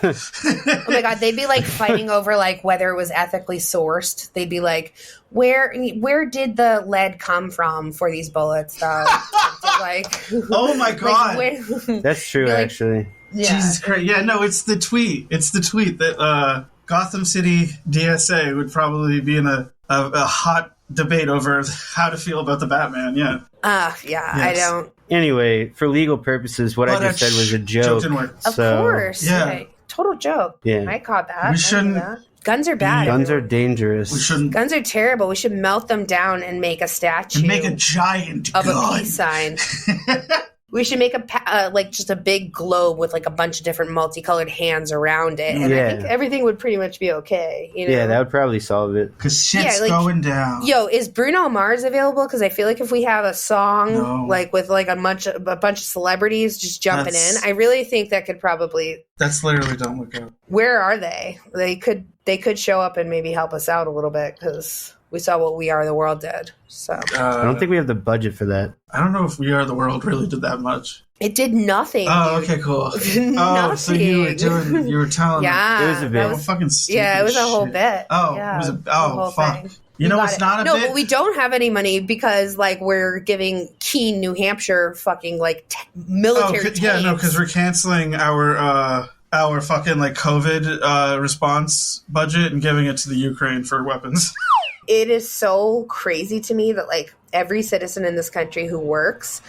Oh my God, they'd be fighting over whether it was ethically sourced. They'd be like, where did the lead come from for these bullets though? Oh my God. That's true, actually. Yeah. Jesus Christ. Yeah, no, it's the tweet that Gotham City DSA would probably be in a hot debate over how to feel about the Batman. Yeah. Yes. I don't. Anyway, for legal purposes, what I just said was a joke. Of course. Yeah. Total joke. Yeah. I caught that. We shouldn't. Guns are bad. Guns are dangerous. We shouldn't. Guns are terrible. We should melt them down and make a statue. And make a giant of gun. A peace sign. We should make just a big globe with a bunch of different multicolored hands around it, and I think everything would pretty much be okay. Yeah, that would probably solve it. Because shit's going down. Yo, is Bruno Mars available? Because I feel like if we have a song with a bunch of celebrities just jumping in, I really think that could probably. That's literally don't look up. Where are they? They could show up and maybe help us out a little bit because. We saw what We Are the World did. So I don't think we have the budget for that. I don't know if We Are the World really did that much. It did nothing. Oh, okay, cool. Oh, so you were telling yeah, it was a bit. Fucking stupid it was a whole bit. Oh, yeah, it was fuck. Thing. You know what's not a bit? No, but we don't have any money because we're giving Keene, New Hampshire fucking military tanks. Yeah, no, because we're canceling our fucking COVID response budget and giving it to the Ukraine for weapons. It is so crazy to me that every citizen in this country who works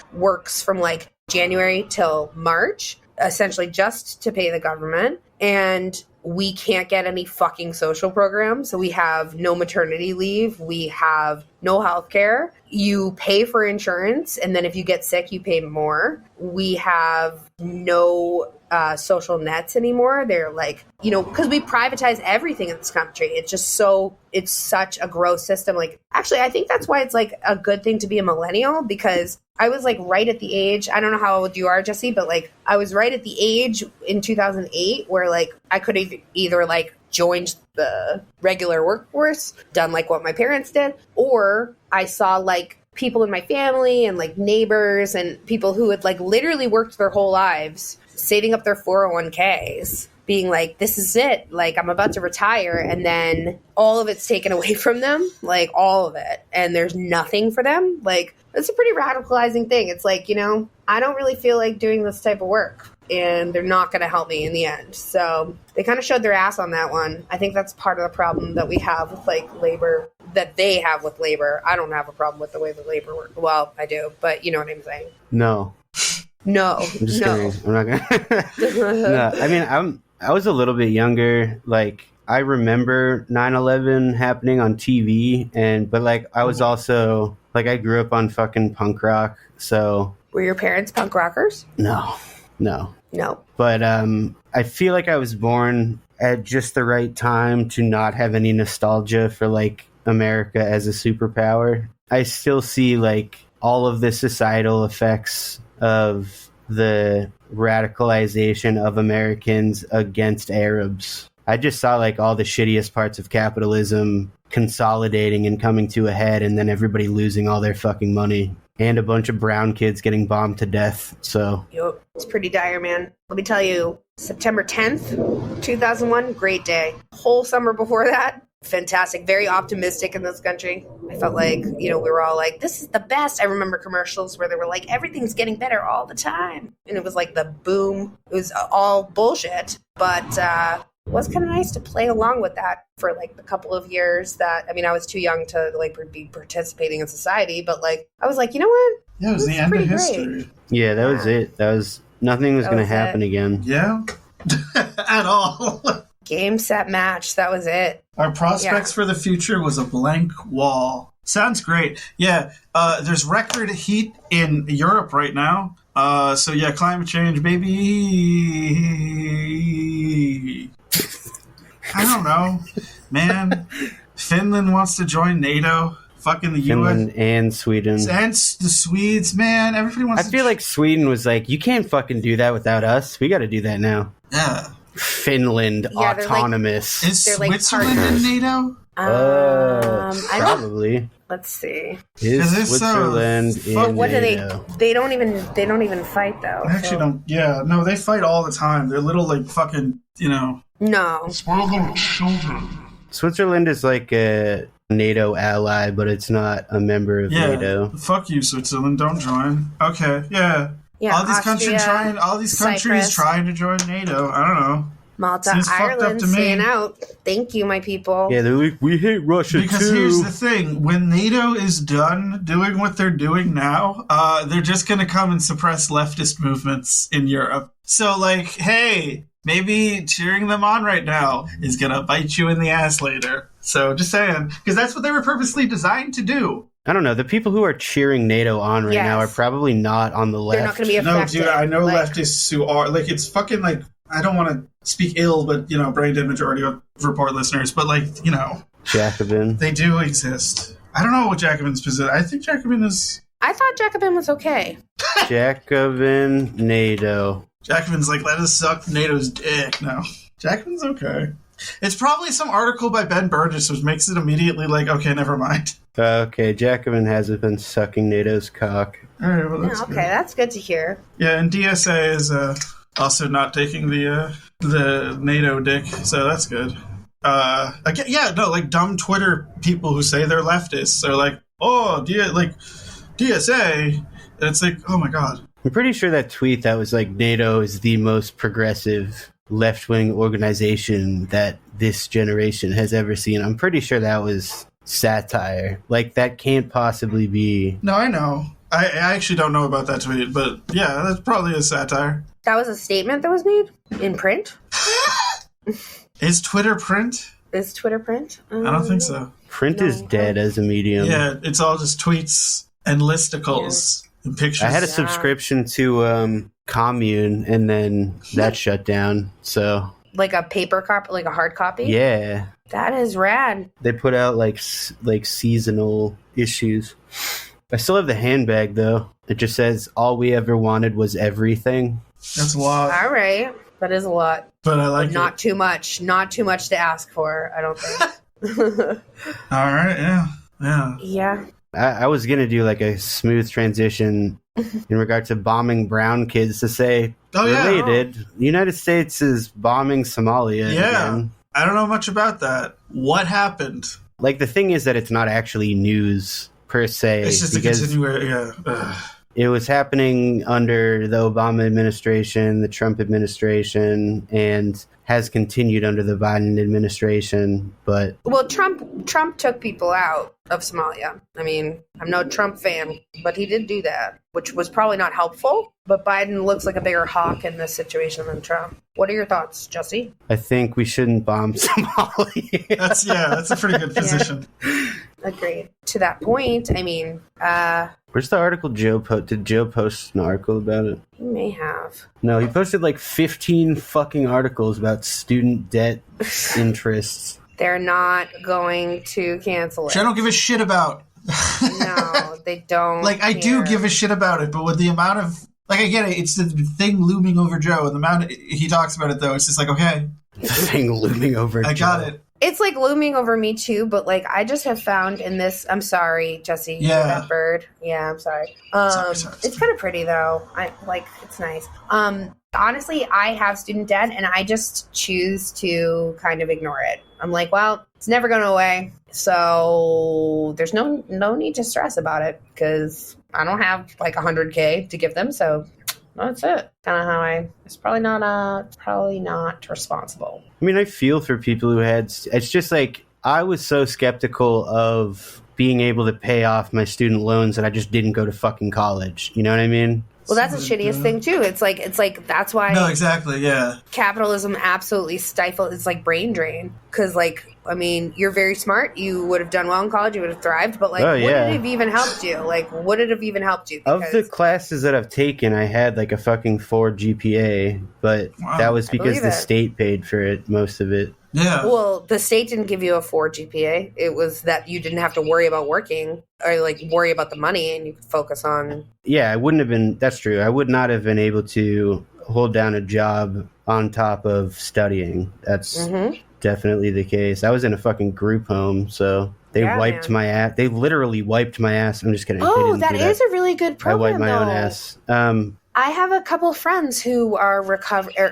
from January till March, essentially just to pay the government. And we can't get any fucking social programs. So we have no maternity leave. We have no health care. You pay for insurance. And then if you get sick, you pay more. We have no social nets anymore. They're because we privatize everything in this country. It's just it's such a gross system. Actually, I think that's why it's a good thing to be a millennial, because I was right at the age, I don't know how old you are, Jesse, but I was right at the age in 2008 where I could have either joined the regular workforce, done what my parents did, or I saw people in my family and neighbors and people who had literally worked their whole lives saving up their 401ks, being this is it, I'm about to retire, and then all of it's taken away from them, all of it, and there's nothing for them. It's a pretty radicalizing thing. It's I don't really feel like doing this type of work, and they're not going to help me in the end. So they kind of showed their ass on that one. I think that's part of the problem that we have with labor, that they have with labor. I don't have a problem with the way the labor works. Well, I do, but you know what I'm saying. No. I'm just kidding. I'm not gonna. No, I mean, I was a little bit younger. I remember 9/11 happening on TV, but I was also I grew up on fucking punk rock, so Were your parents punk rockers? No. No. But I feel like I was born at just the right time to not have any nostalgia for like America as a superpower. I still see like all of the societal effects of the radicalization of Americans against Arabs. I just saw like all the shittiest parts of capitalism consolidating and coming to a head, and then everybody losing all their fucking money and a bunch of brown kids getting bombed to death. So Yep. It's pretty dire, man. Let me tell you, September 10th, 2001, great day. Whole summer before that, fantastic. Very optimistic in this country. I felt like, we were all like, this is the best. I remember commercials where they were like, everything's getting better all the time. And it was like the boom. It was all bullshit. But it was kind of nice to play along with that for like the couple of years that, I was too young to like be participating in society. But like, I was like, you know what? Yeah, it was the end of history. Great. yeah, that was it. Nothing was going to happen again. Yeah, at all. Game, set, match. That was it. Our prospects for the future was a blank wall. Sounds great. Yeah, there's record heat in Europe right now. So yeah, climate change, baby. I don't know, man. Finland wants to join NATO. Fucking the Finland US and Sweden. and the Swedes, man. Everybody wants. I feel like Sweden was like, you can't fucking do that without us. We got to do that now. Yeah. Finland, Yeah, they're like- autonomous. Is They're like Switzerland partners. in NATO? I don't. Probably. Let's see. Is if so, Switzerland fuck, in What do NATO? they don't even fight though. I actually so- don't. Yeah, no, they fight all the time. They're little, like, fucking, No. spoiled little children. Switzerland is like a NATO ally, but it's not a member of Yeah. NATO. Fuck you, Switzerland. Don't join. Okay, yeah. Yeah, all these countries Cyprus, trying to join NATO. I don't know. Malta, Seems fucked up Ireland, to me. staying out. Thank you, my people. Yeah, they're like, we hate Russia Because too. here's the thing: when NATO is done doing what they're doing now, they're just going to come and suppress leftist movements in Europe. So, like, hey, maybe cheering them on right now is going to bite you in the ass later. So, just saying, because that's what they were purposely designed to do. I don't know. The people who are cheering NATO on right Yes. now are probably not on the left. They're not going to be No, affected. dude, I know Like, leftists who are, like, it's fucking, like, I don't want to speak ill, but, brain dead majority of report listeners, but, like, Jacobin. they do exist. I don't know what Jacobin's position. I think Jacobin is... I thought Jacobin was okay. Jacobin, NATO. Jacobin's like, let us suck NATO's dick. No. Jacobin's okay. It's probably some article by Ben Burgess which makes it immediately like, okay, never mind. Okay, Jacobin hasn't been sucking NATO's cock. All right, well, that's Yeah, okay, good. that's good to hear. Yeah, and DSA is also not taking the NATO dick, so that's good. Again, yeah, no, like dumb Twitter people who say they're leftists are like, oh, DSA, and it's like, oh my god. I'm pretty sure that tweet that was like, NATO is the most progressive left-wing organization that this generation has ever seen. I'm pretty sure that was satire. Like, that can't possibly be... No, I know. I actually don't know about that tweet, but yeah, that's probably a satire. That was a statement that was made in print? Is Twitter print? Is Twitter print? I don't think so. Print No. is dead as a medium. Yeah, it's all just tweets and listicles and pictures. I had a Yeah. subscription to Commune, and then that shut down. So, Like a paper copy, like a hard copy? yeah. That is rad. They put out like seasonal issues. I still have the handbag though. It just says all we ever wanted was everything. That's a lot, All right. That is a lot. but I like Not it. too much. Not too much to ask for, I don't think. All right, yeah. Yeah. I was gonna do like a smooth transition in regard to bombing brown kids to say Oh, yeah. related. The United States is bombing Somalia Yeah. again. I don't know much about that. What happened? Like the thing is that it's not actually news per se. It's just a because continuation. Yeah. Ugh. it was happening under the Obama administration, the Trump administration, and has continued under the Biden administration. But Well, Trump took people out of Somalia. I mean, I'm no Trump fan, but he did do that, which was probably not helpful. But Biden looks like a bigger hawk in this situation than Trump. What are your thoughts, Jesse? I think we shouldn't bomb Somalia. That's a pretty good position. Agreed. To that point, I mean, Where's the article Joe posted? Did Joe post an article about it? he may have. No, he posted like 15 fucking articles about student debt interests. They're not going to cancel it. Which I don't give a shit about. No, they don't. Like, I do give a shit about it, but with the amount of... Like, I get it. It's the thing looming over Joe. And the amount he talks about it, though, it's just like, okay. The thing looming over I Joe. got it. It's like looming over me too, but like I just have found in this. I'm sorry, Jesse. You hear that bird? Yeah, I'm sorry. Sorry. It's kind of pretty though. I like it's nice. Honestly, I have student debt, and I just choose to kind of ignore it. I'm like, well, it's never going away, so there's no need to stress about it because I don't have like $100K to give them, so. That's it. Kind of how it's probably not responsible. I mean, I feel for people who had... It's just like, I was so skeptical of being able to pay off my student loans that I just didn't go to fucking college. You know what I mean? Well, that's the shittiest thing, too. It's like that's why... No, exactly, yeah. Capitalism absolutely stifles... It's like brain drain. Because, like, I mean, you're very smart. You would have done well in college. You would have thrived. But, like, would it have even helped you? Like, would it have even helped you? Because... Of the classes that I've taken, I had, like, a fucking 4 GPA. But that was because the state paid for it, most of it. Yeah. Well, the state didn't give you a 4 GPA. It was that you didn't have to worry about working or like worry about the money, and you could focus on. Yeah, I wouldn't have been. That's true. I would not have been able to hold down a job on top of studying. That's definitely the case. I was in a fucking group home, so they wiped my ass. They literally wiped my ass. I'm just kidding. Oh, that is a really good program. I wiped my own ass. I have a couple of friends who are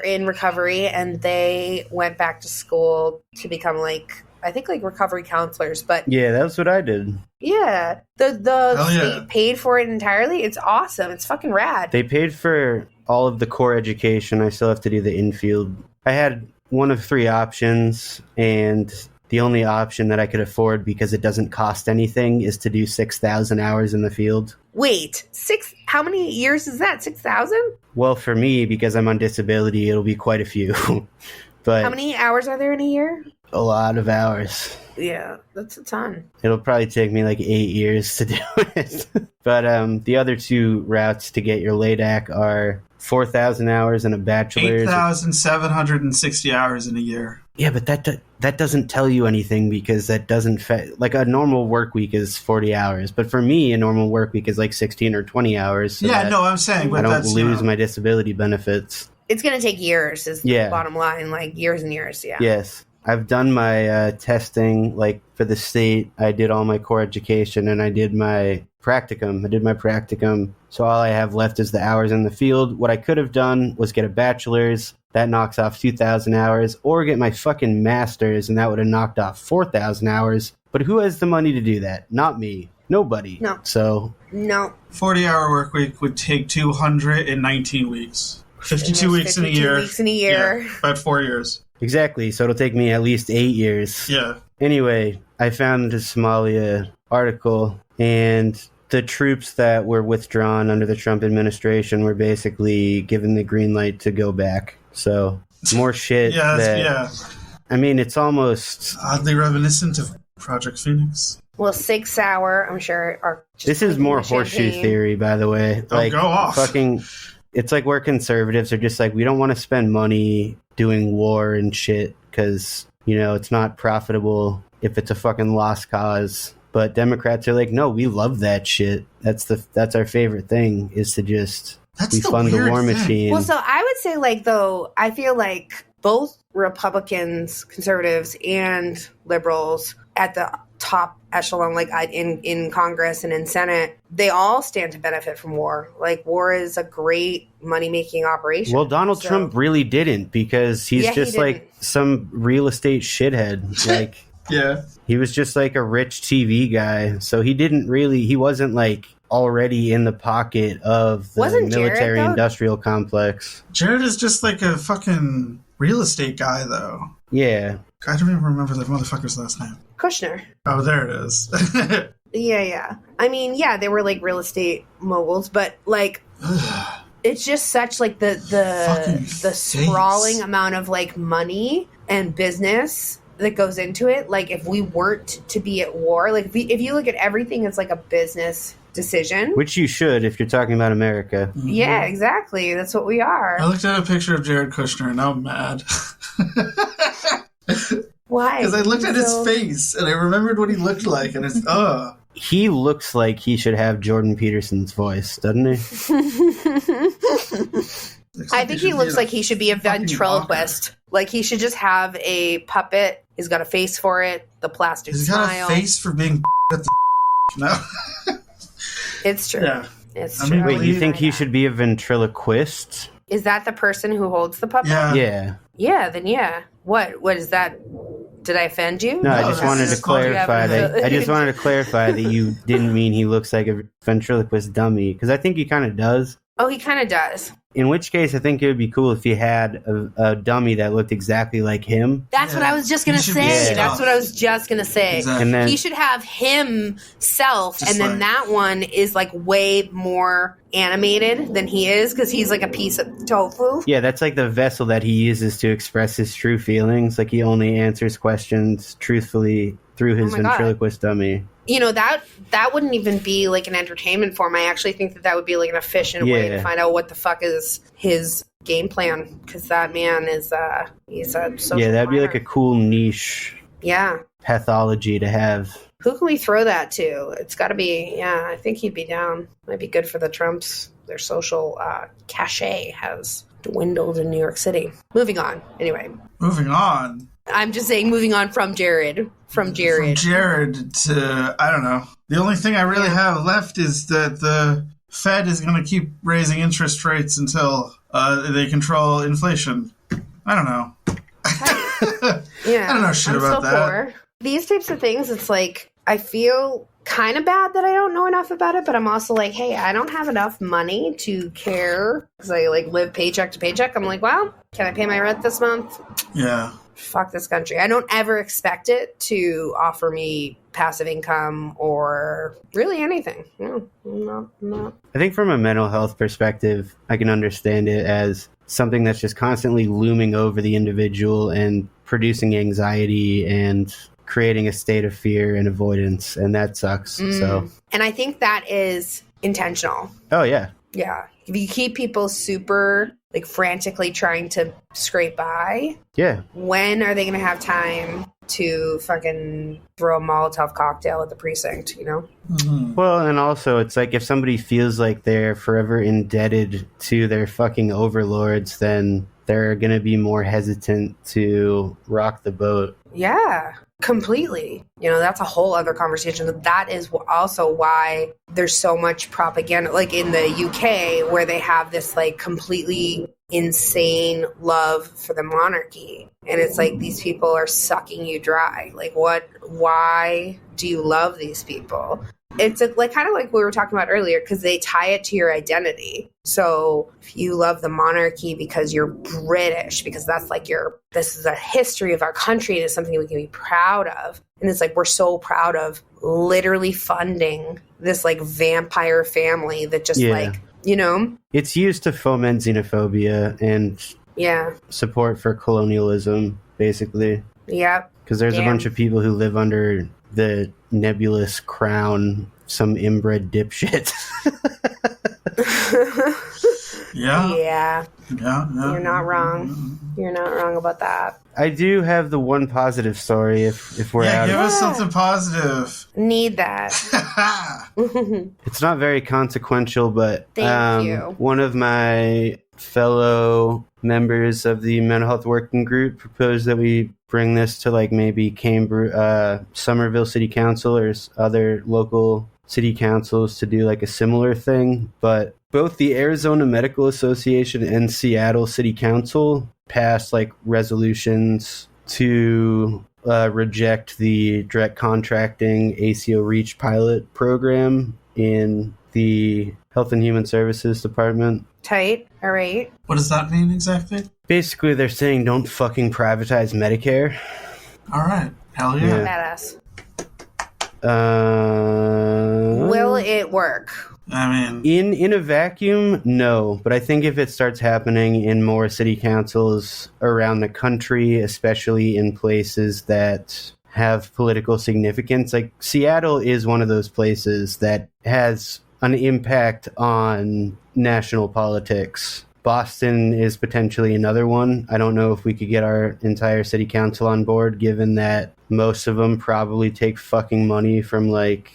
in recovery, and they went back to school to become like recovery counselors. But yeah, that's what I did. Yeah, the state paid for it entirely. It's awesome. It's fucking rad. They paid for all of the core education. I still have to do the infield. I had one of 3 options, and the only option that I could afford because it doesn't cost anything is to do 6,000 hours in the field. Wait, how many years is that? 6,000? Well, for me, because I'm on disability, it'll be quite a few. But how many hours are there in a year? A lot of hours. Yeah, that's a ton. It'll probably take me like 8 years to do it. But the other 2 routes to get your LADAC are 4,000 hours and a bachelor's. 8,760 hours in a year. Yeah, but that doesn't tell you anything because that doesn't... like a normal work week is 40 hours. But for me, a normal work week is like 16 or 20 hours. So yeah, no, I'm saying... But I don't lose my disability benefits. It's going to take years is the bottom line. Like years and years, yeah. Yes. I've done my testing, like for the state. I did all my core education and I did my practicum. So all I have left is the hours in the field. What I could have done was get a bachelor's. That knocks off 2,000 hours. Or get my fucking master's, and that would have knocked off 4,000 hours. But who has the money to do that? Not me. Nobody. No. So. No. 40-hour work week would take 219 weeks. 52 weeks in a year. 52 weeks in a year. Yeah, about 4 years. Exactly. So it'll take me at least 8 years. Yeah. Anyway, I found the Somalia article, and the troops that were withdrawn under the Trump administration were basically given the green light to go back. So more shit. I mean, it's almost oddly reminiscent of Project Phoenix. Well, 6 hour, I'm sure. Are this is more horseshoe theory, by the way. Like, go off. Fucking, it's like where conservatives are just like, we don't want to spend money doing war and shit because, you know, it's not profitable if it's a fucking lost cause. But Democrats are like, no, we love that shit. That's our favorite thing is to just fund the war machine. Well, so I would say, like, though, I feel like both Republicans, conservatives, and liberals at the top echelon, like in Congress and in Senate, they all stand to benefit from war. Like, war is a great money-making operation. Well, Donald Trump really didn't because he's just like some real estate shithead. Like, yeah, he was just like a rich TV guy. So he wasn't like already in the pocket of the military-industrial complex. Jared is just like a fucking real estate guy, though. Yeah. I don't even remember that motherfucker's last name. Kushner. Oh, there it is. Yeah. I mean, yeah, they were like real estate moguls, but like it's just such like the sprawling amount of like money and business that goes into it. Like, if we weren't to be at war, like, if you look at everything as like a business decision. Which you should if you're talking about America. Mm-hmm. Yeah, exactly. That's what we are. I looked at a picture of Jared Kushner and now I'm mad. Why? Because I looked at his face and I remembered what he looked like, and it's He looks like he should have Jordan Peterson's voice, doesn't he? I think he looks like he should be a ventriloquist. Like, he should just have a puppet. He's got a face for it. The plastic smile. He's got a face for being at the no. It's true. Yeah. It's I true. mean, Wait, you think he should be a ventriloquist? Is that the person who holds the puppet? Yeah. Yeah. Yeah, then yeah. What is that? Did I offend you? No, I No, just that's wanted to just funny. clarify that. I just wanted to clarify that you didn't mean he looks like a ventriloquist dummy, because I think he kind of does. Oh, he kind of does. In which case, I think it would be cool if he had a dummy that looked exactly like him. That's what I was just going to He should be say. stuffed. That's what I was just going to say. Exactly. And then, He should have himself, Just and then like- that one is like way more animated than he is, because he's like a piece of tofu. yeah, that's like the vessel that he uses to express his true feelings. Like, he only answers questions truthfully through his Oh my God. ventriloquist dummy. You know, that wouldn't even be like an entertainment form. I actually think that would be like an efficient way to Yeah. find out what the fuck is his game plan, because that man is he's a social Yeah, that'd be like a climber. cool niche Yeah. pathology to have. Who can we throw that to? It's got to be, yeah, I think he'd be down. Might be good for the Trumps. Their social cachet has dwindled in New York City. Moving on. Anyway, Moving on. I'm just saying, moving on from Jared. From Jared. From Jared to, I don't know. The only thing I really have left is that the Fed is going to keep raising interest rates until they control inflation. I don't know. Yeah. I don't know shit about that. Poor. These types of things, it's like, I feel kind of bad that I don't know enough about it, but I'm also like, hey, I don't have enough money to care, because I like live paycheck to paycheck. I'm like, well, can I pay my rent this month? Yeah. Fuck this country. I don't ever expect it to offer me passive income or really anything. No, not. I think from a mental health perspective, I can understand it as something that's just constantly looming over the individual and producing anxiety and creating a state of fear and avoidance, and that sucks. So, And I think that is intentional. oh yeah, Yeah. If you keep people super like frantically trying to scrape by, yeah, when are they going to have time to fucking throw a Molotov cocktail at the precinct, you know? Well, and also it's like if somebody feels like they're forever indebted to their fucking overlords, then they're going to be more hesitant to rock the boat. Yeah, completely. You know, that's a whole other conversation. That is also why there's so much propaganda, like in the UK, where they have this like completely insane love for the monarchy. And it's like these people are sucking you dry. Like, why do you love these people? It's like kind of like we were talking about earlier, because they tie it to your identity. So if you love the monarchy because you're British, because that's like this is a history of our country and it's something we can be proud of. And it's like, we're so proud of literally funding this like vampire family that just like, you know? It's used to foment xenophobia and Yeah. support for colonialism, basically. Yep. Because there's a bunch of people who live under the nebulous crown, some inbred dipshit. Yeah. Yeah. Yeah. You're not wrong. You're not wrong about that. I do have the one positive story if we're Yeah, out give of us something positive. Need that. It's not very consequential, but Thank you. One of my fellow members of the mental health working group proposed that we bring this to like maybe Somerville City Council or other local city councils to do like a similar thing. But both the Arizona Medical Association and Seattle City Council passed like resolutions to reject the direct contracting ACO REACH pilot program in the Health and Human Services Department. Tight. All right. What does that mean exactly? Basically, they're saying don't fucking privatize Medicare. All right. Hell yeah. Badass. Uh, Will it work? I mean, in a vacuum, no. But I think if it starts happening in more city councils around the country, especially in places that have political significance, like Seattle is one of those places that has an impact on national politics. Boston is potentially another one. I don't know if we could get our entire city council on board, given that most of them probably take fucking money from like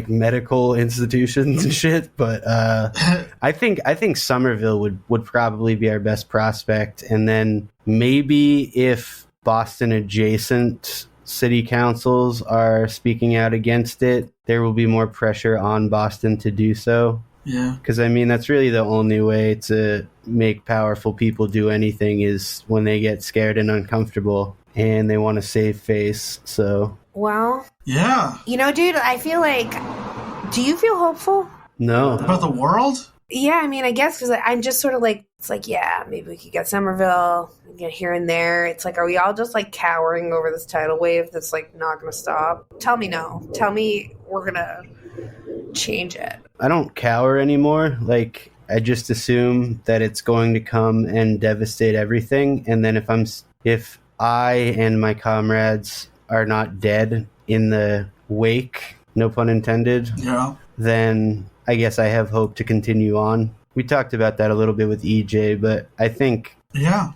medical institutions and shit. But I think Somerville would probably be our best prospect, and then maybe if Boston adjacent city councils are speaking out against it, there will be more pressure on Boston to do so. Yeah. Because, I mean, that's really the only way to make powerful people do anything is when they get scared and uncomfortable and they want to save face. So. Well. Yeah. You know, dude, I feel like. Do you feel hopeful? No. About the world? Yeah, I mean, I guess because I'm just sort of like, it's like, yeah, maybe we could get Somerville, get here and there. It's like, are we all just like cowering over this tidal wave that's like not going to stop? Tell me no. Tell me we're going to change it. I don't cower anymore. Like, I just assume that it's going to come and devastate everything. And then if I and my comrades are not dead in the wake, no pun intended, yeah, then I guess I have hope to continue on. We talked about that a little bit with EJ, but I think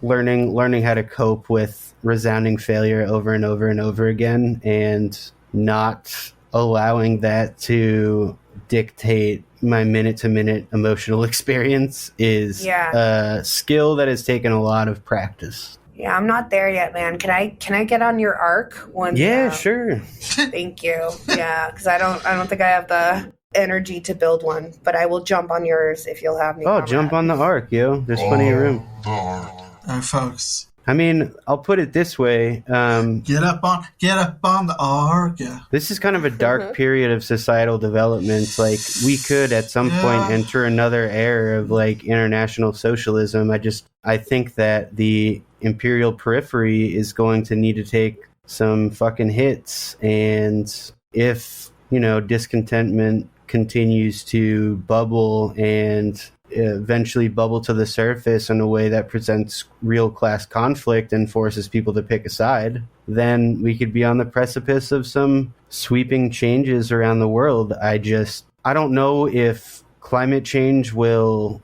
learning how to cope with resounding failure over and over and over again and not allowing that to dictate my minute-to-minute emotional experience is a skill that has taken a lot of practice. Yeah, I'm not there yet, man. Can I get on your arc? Yeah, sure. Thank you. Yeah, because I don't think I have the energy to build one, but I will jump on yours if you'll have me. Oh, jump on the arc, yo. There's plenty of room. Folks. I mean, I'll put it this way. Get up on the arc. Yeah. This is kind of a dark period of societal development. Like, we could at some point enter another era of like international socialism. I think that the imperial periphery is going to need to take some fucking hits. And if, discontentment continues to bubble and eventually bubble to the surface in a way that presents real class conflict and forces people to pick a side, then we could be on the precipice of some sweeping changes around the world. I don't know if climate change will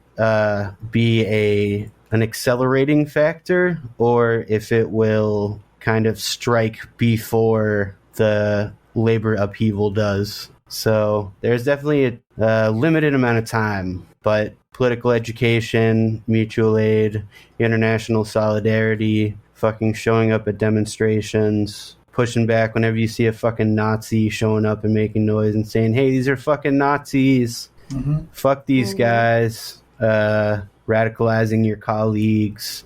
be an accelerating factor or if it will kind of strike before the labor upheaval does. So there's definitely a limited amount of time, but political education, mutual aid, international solidarity, fucking showing up at demonstrations, pushing back whenever you see a fucking Nazi showing up and making noise and saying, hey, these are fucking Nazis. Mm-hmm. Fuck these guys. Radicalizing your colleagues.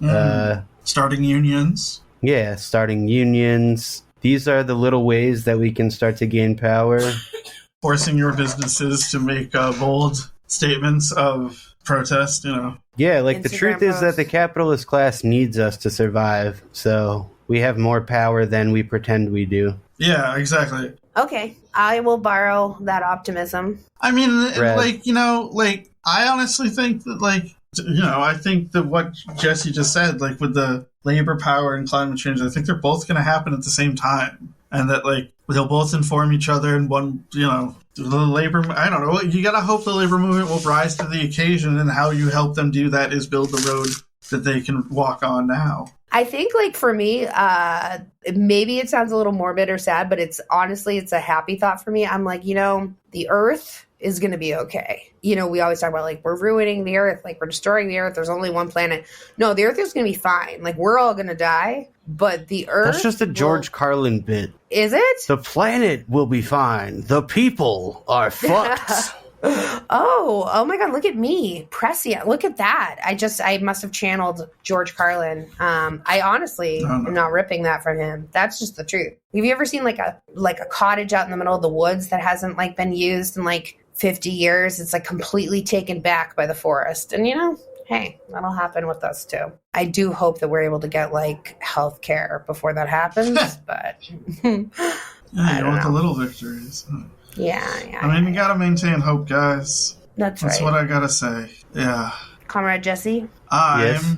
Starting unions. Yeah, starting unions. These are the little ways that we can start to gain power. Forcing your businesses to make bold statements of protest, Yeah, like Instagram the truth is that the capitalist class needs us to survive, so we have more power than we pretend we do. Yeah, exactly. Okay, I will borrow that optimism. I mean, Red. I honestly think that, I think that what Jesse just said, with the labor power and climate change, I think they're both going to happen at the same time. And that, they'll both inform each other, and the labor, I don't know, you got to hope the labor movement will rise to the occasion, and how you help them do that is build the road that they can walk on now. I think, for me, maybe it sounds a little morbid or sad, but it's a happy thought for me. I'm the earth is going to be okay. We always talk about, we're ruining the earth, we're destroying the earth. There's only one planet. No, the earth is going to be fine. We're all going to die, but the earth... That's just a George Carlin bit. Is it? The planet will be fine. The people are fucked. Oh my God, look at me. Prescient. Look at that. I must have channeled George Carlin. I honestly am not ripping that from him. That's just the truth. Have you ever seen a cottage out in the middle of the woods that hasn't been used in 50 years? It's completely taken back by the forest. And hey, that'll happen with us too. I do hope that we're able to get health care before that happens, but yeah, you want the little victories. Yeah. I mean, you gotta maintain hope, guys. That's That's what I gotta say. Yeah. Comrade Jesse? Yes.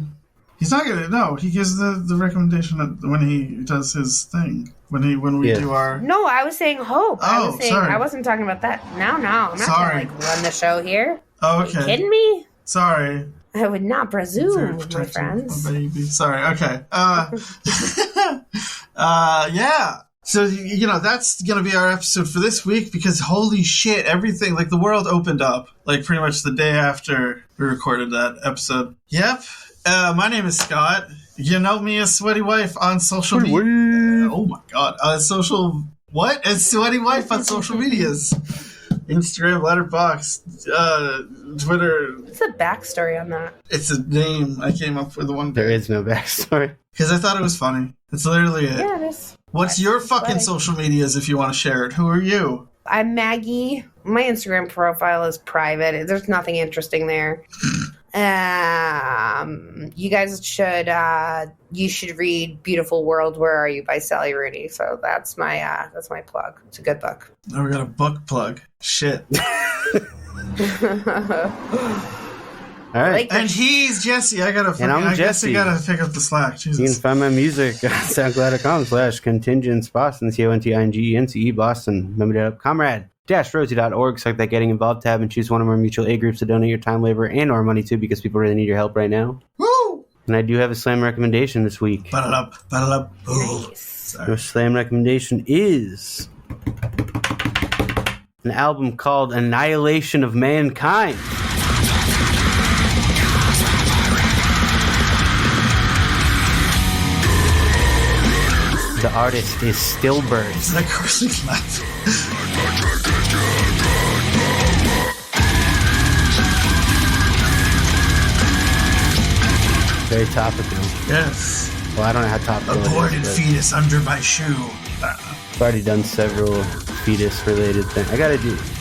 He's not gonna. No, he gives the recommendation when he does his thing. When we do our. No, I was saying hope. Sorry. I wasn't talking about that. No. I'm not Sorry. gonna run the show here. Oh, Are okay. you kidding me? Sorry. I would not Very presume, my protective friends. of baby. Sorry. Okay. Yeah. So, that's going to be our episode for this week because holy shit, everything, like the world opened up, like pretty much the day after we recorded that episode. Yep. My name is Scott. You know me as Sweaty Wife on social media. Oh my God. As Sweaty Wife on social medias. Instagram, Letterboxd, Twitter. What's the backstory on that? It's a name I came up with one day. There is no backstory. Because I thought it was funny. That's literally it. Yeah, it is. What's your fucking social medias if you want to share it? Who are you? I'm Maggie. My Instagram profile is private. There's nothing interesting there. You guys should read Beautiful World, Where Are You by Sally Rooney. So that's my plug. It's a good book. Oh, we got a book plug. Shit. All right. And he's Jesse. I guess Jesse. I gotta pick up the slack. You can Jesus. find my music at soundcloud.com/contingents Boston, CONTINGENCE Boston. Remember to hit up comrade-rosie.org, select that Getting Involved tab, and choose one of our mutual aid groups to donate your time, labor, and or money to because people really need your help right now. Woo! And I do have a slam recommendation this week. Battle up. Ooh. Nice. Your slam recommendation is an album called Annihilation of Mankind. The artist is Stillbirth. Is that cursing laugh? Very topical. Yes. Well, I don't know how topical Aborted it is, fetus under my shoe. I've already done several fetus-related things.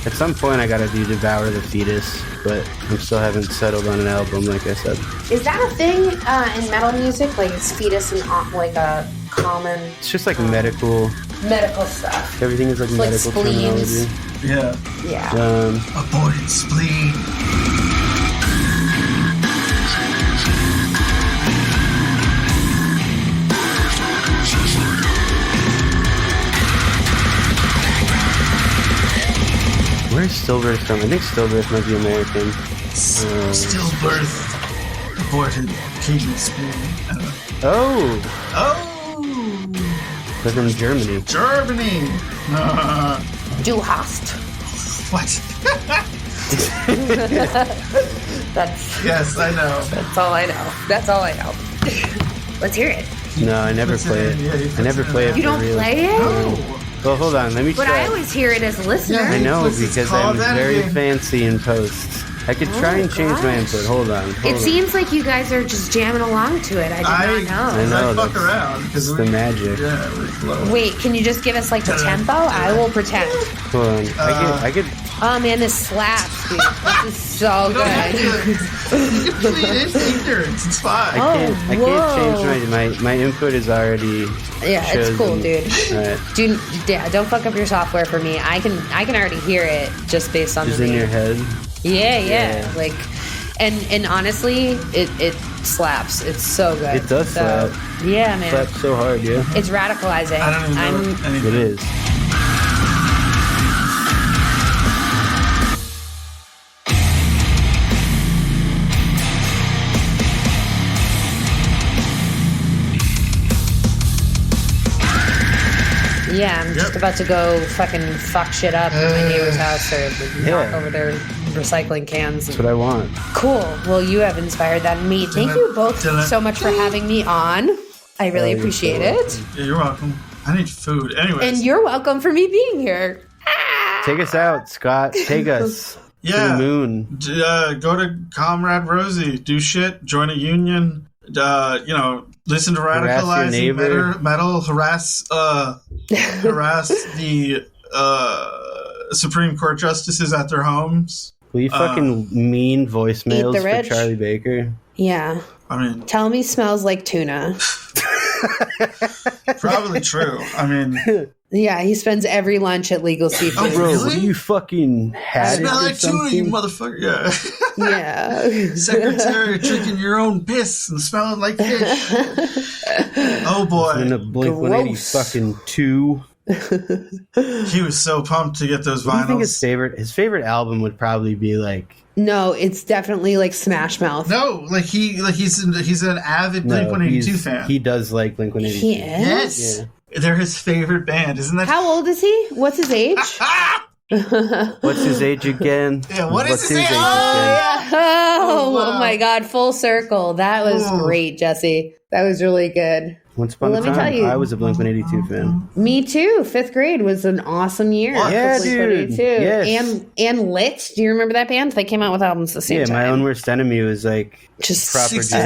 At some point I gotta do Devour the Fetus, but I still haven't settled on an album, like I said. Is that a thing in metal music? Like, is fetus and like a common It's just like medical stuff? Everything is like Like medical spleens. terminology. Yeah. Aborted spleen. Where's Stillbirth from? I think Stillbirth might be American. Stillbirth. Aborted kidney spleen. I don't know. Oh! They're from Germany. Germany. Du hast. What? Yes, I know. That's all I know. Let's hear it. No, I never play it. I never play it. You don't play it? No. Well, hold on. Let me try. But I always hear it as a listener. Yeah. I know, What's it because called I'm that very again? fancy in post. I could try and change my input. Hold on. It seems like you guys are just jamming along to it. I did not know. I know, I fuck that's- around because the magic. Yeah, we flow. Wait, can you just give us like the tempo? I will pretend. Hold on. I could. Oh man, this slaps, dude. This is so You don't have good. to. You can plead ignorance. It's fine. I can't whoa. change my input is already. Yeah, it's cool, chosen. dude. Alright. Dude, yeah, don't fuck up your software for me. I can already hear it just based on Just the in name. your head. Yeah. Like, and honestly, it slaps. It's so good. It does slap. Yeah, man. Slap so hard, yeah. It's radicalizing. I don't even know It anything. is. Yeah, I'm just about to go fucking fuck shit up in my neighbor's house or knock over their recycling cans. That's what I want. Cool. Well, you have inspired that in me. Thank you both so much for having me on. I really appreciate it. Yeah, you're welcome. I need food. Anyways. And you're welcome for me being here. Take us out, Scott. Take us to the moon. Go to Comrade Rosie. Do shit. Join a union. Listen to Harass your radicalizing neighbor. metal. Harass the Supreme Court justices at their homes. Will you fucking mean voicemails Eat the for rich. Charlie Baker? Yeah. I mean, Tell me smells like tuna. probably true. I mean, Yeah, he spends every lunch at Legal Seafood. Oh, Bro, really? what are you fucking had? Smell like tuna, you motherfucker. Yeah. Yeah. Secretary drinking your own piss and smelling like fish. Oh boy. In a Blink-182 Gross. fucking 2. He was so pumped to get those What do you think vinyls. his favorite album would probably be like? No, it's definitely like Smash Mouth. No, like he's an avid Blink-182 fan. He does like Blink-182. He is? Yes. Yeah. They're his favorite band, isn't that? How old is he? What's his age? What's his age again? Yeah, what is What's his age? again? Oh, wow. oh my God, full circle. That was great, Jesse. That was really good. Once upon Well, a let me tell time, you. I was a Blink-182 fan. Me too. 5th grade was an awesome year. What? Yeah, for dude. Blink-182. Yes. And Lit. Do you remember that band? They came out with albums the same Yeah, time. My Own Worst Enemy was like Just proper 65.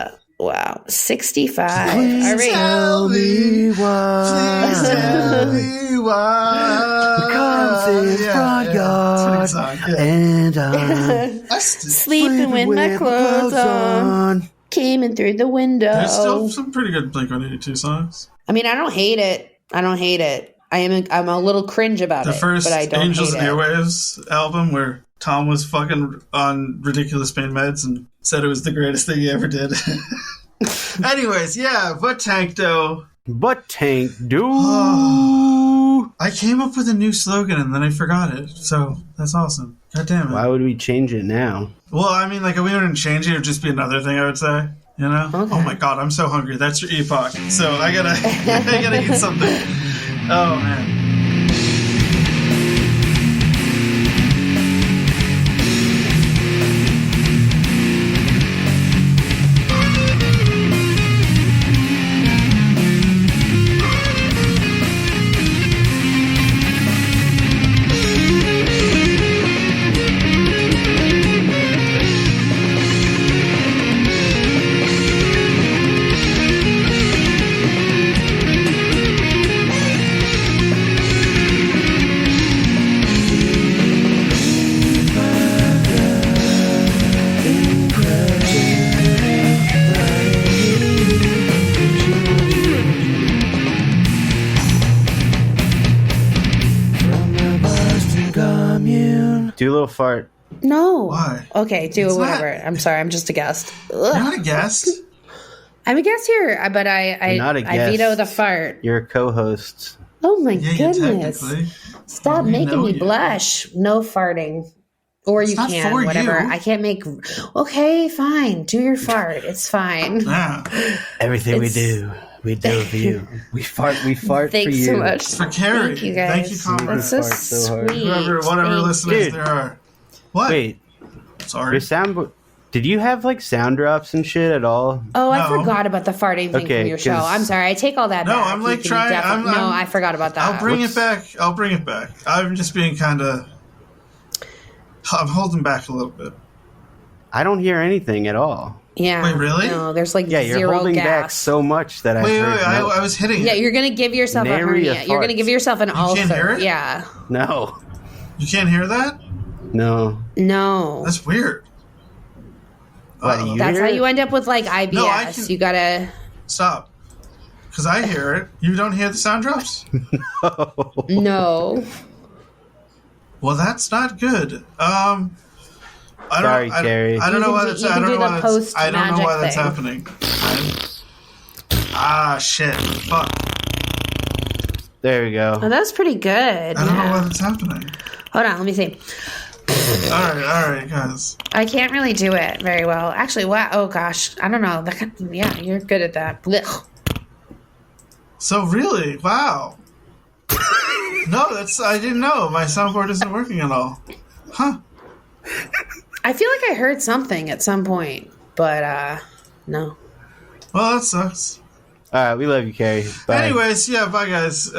jazz. Wow. 65. Please All right. tell me why. Please tell me why. Comes in front yard, That's a good song, yeah. and I'm I still- Sleeping with my clothes on. Came in through the window. There's still some pretty good Blink-182 songs. I mean, I don't hate it. I'm a little cringe about The it, first but I don't Angels hate and it. Airwaves album where Tom was fucking on ridiculous pain meds and said it was the greatest thing he ever did. Anyways, yeah, but Tank though. But Tank do. I came up with a new slogan and then I forgot it. So that's awesome. God damn it. Why would we change it now? Well, I mean, like, if we wouldn't change it, it would just be another thing, I would say. You know? Okay. Oh my god, I'm so hungry. That's your epoch. So I gotta, I gotta eat something. Oh man. Do a little fart. No. Why? Okay, do It's whatever. not- I'm sorry. I'm just a guest. You're Ugh. not a guest. I'm a guest here, but You're not a I guest. veto the fart. You're a co-host. Oh my Yeah, goodness! technically. Stop We making know me you. blush. No farting. Or you not can, for whatever. you. I can't make. Okay, fine. Do your fart. It's fine. Yeah. Everything It's- we do for you. We fart for Thanks you. so much. It's for Carrie. Thank you guys. Thank you, comrade. That's so Fart so hard. sweet. Whatever Thank listeners Dude. there are. What? Wait, Sorry. your sound. Did you have like sound drops and shit at all? Oh, I No. forgot about the farting thing Okay, from your show. 'cause- I'm sorry. I take all that No, back. I'm, like, You can trying- definitely- I'm- no, I forgot about that. I'll bring What's- it back. I'll bring it back. I'm just being kind of. I'm holding back a little bit. I don't hear anything at all. Yeah. Wait, really? No, there's like Yeah, you're zero holding back gas. so much that I Wait, heard wait, no. I was hitting Yeah, it. you're gonna give yourself a Nary a hernia. You're gonna fart. give yourself an ulcer. can't hear it? Yeah. No, You can't hear that? no. No. That's weird. What, do you That's hear how it? you end up with like IBS. No, I can- You gotta. Stop. Because I hear it. You don't hear the sound drops? No. Well, that's not good. I don't, Sorry, Carrie. I don't know You why can that's. do- you I can don't do know why the that's. I don't know post-magic why that's thing. happening. Ah, shit. Fuck. There we go. Oh, that's pretty good. I don't know Yeah. why that's happening. Hold on, let me see. All right, guys. I can't really do it very well. Actually, wow. Oh gosh, I don't know. Yeah, you're good at that. Blech. So really, wow. No, I didn't know. My soundboard isn't working at all. Huh. I feel like I heard something at some point, but no. Well, that sucks. All right, we love you, Carrie. Bye. Anyways, yeah, bye, guys.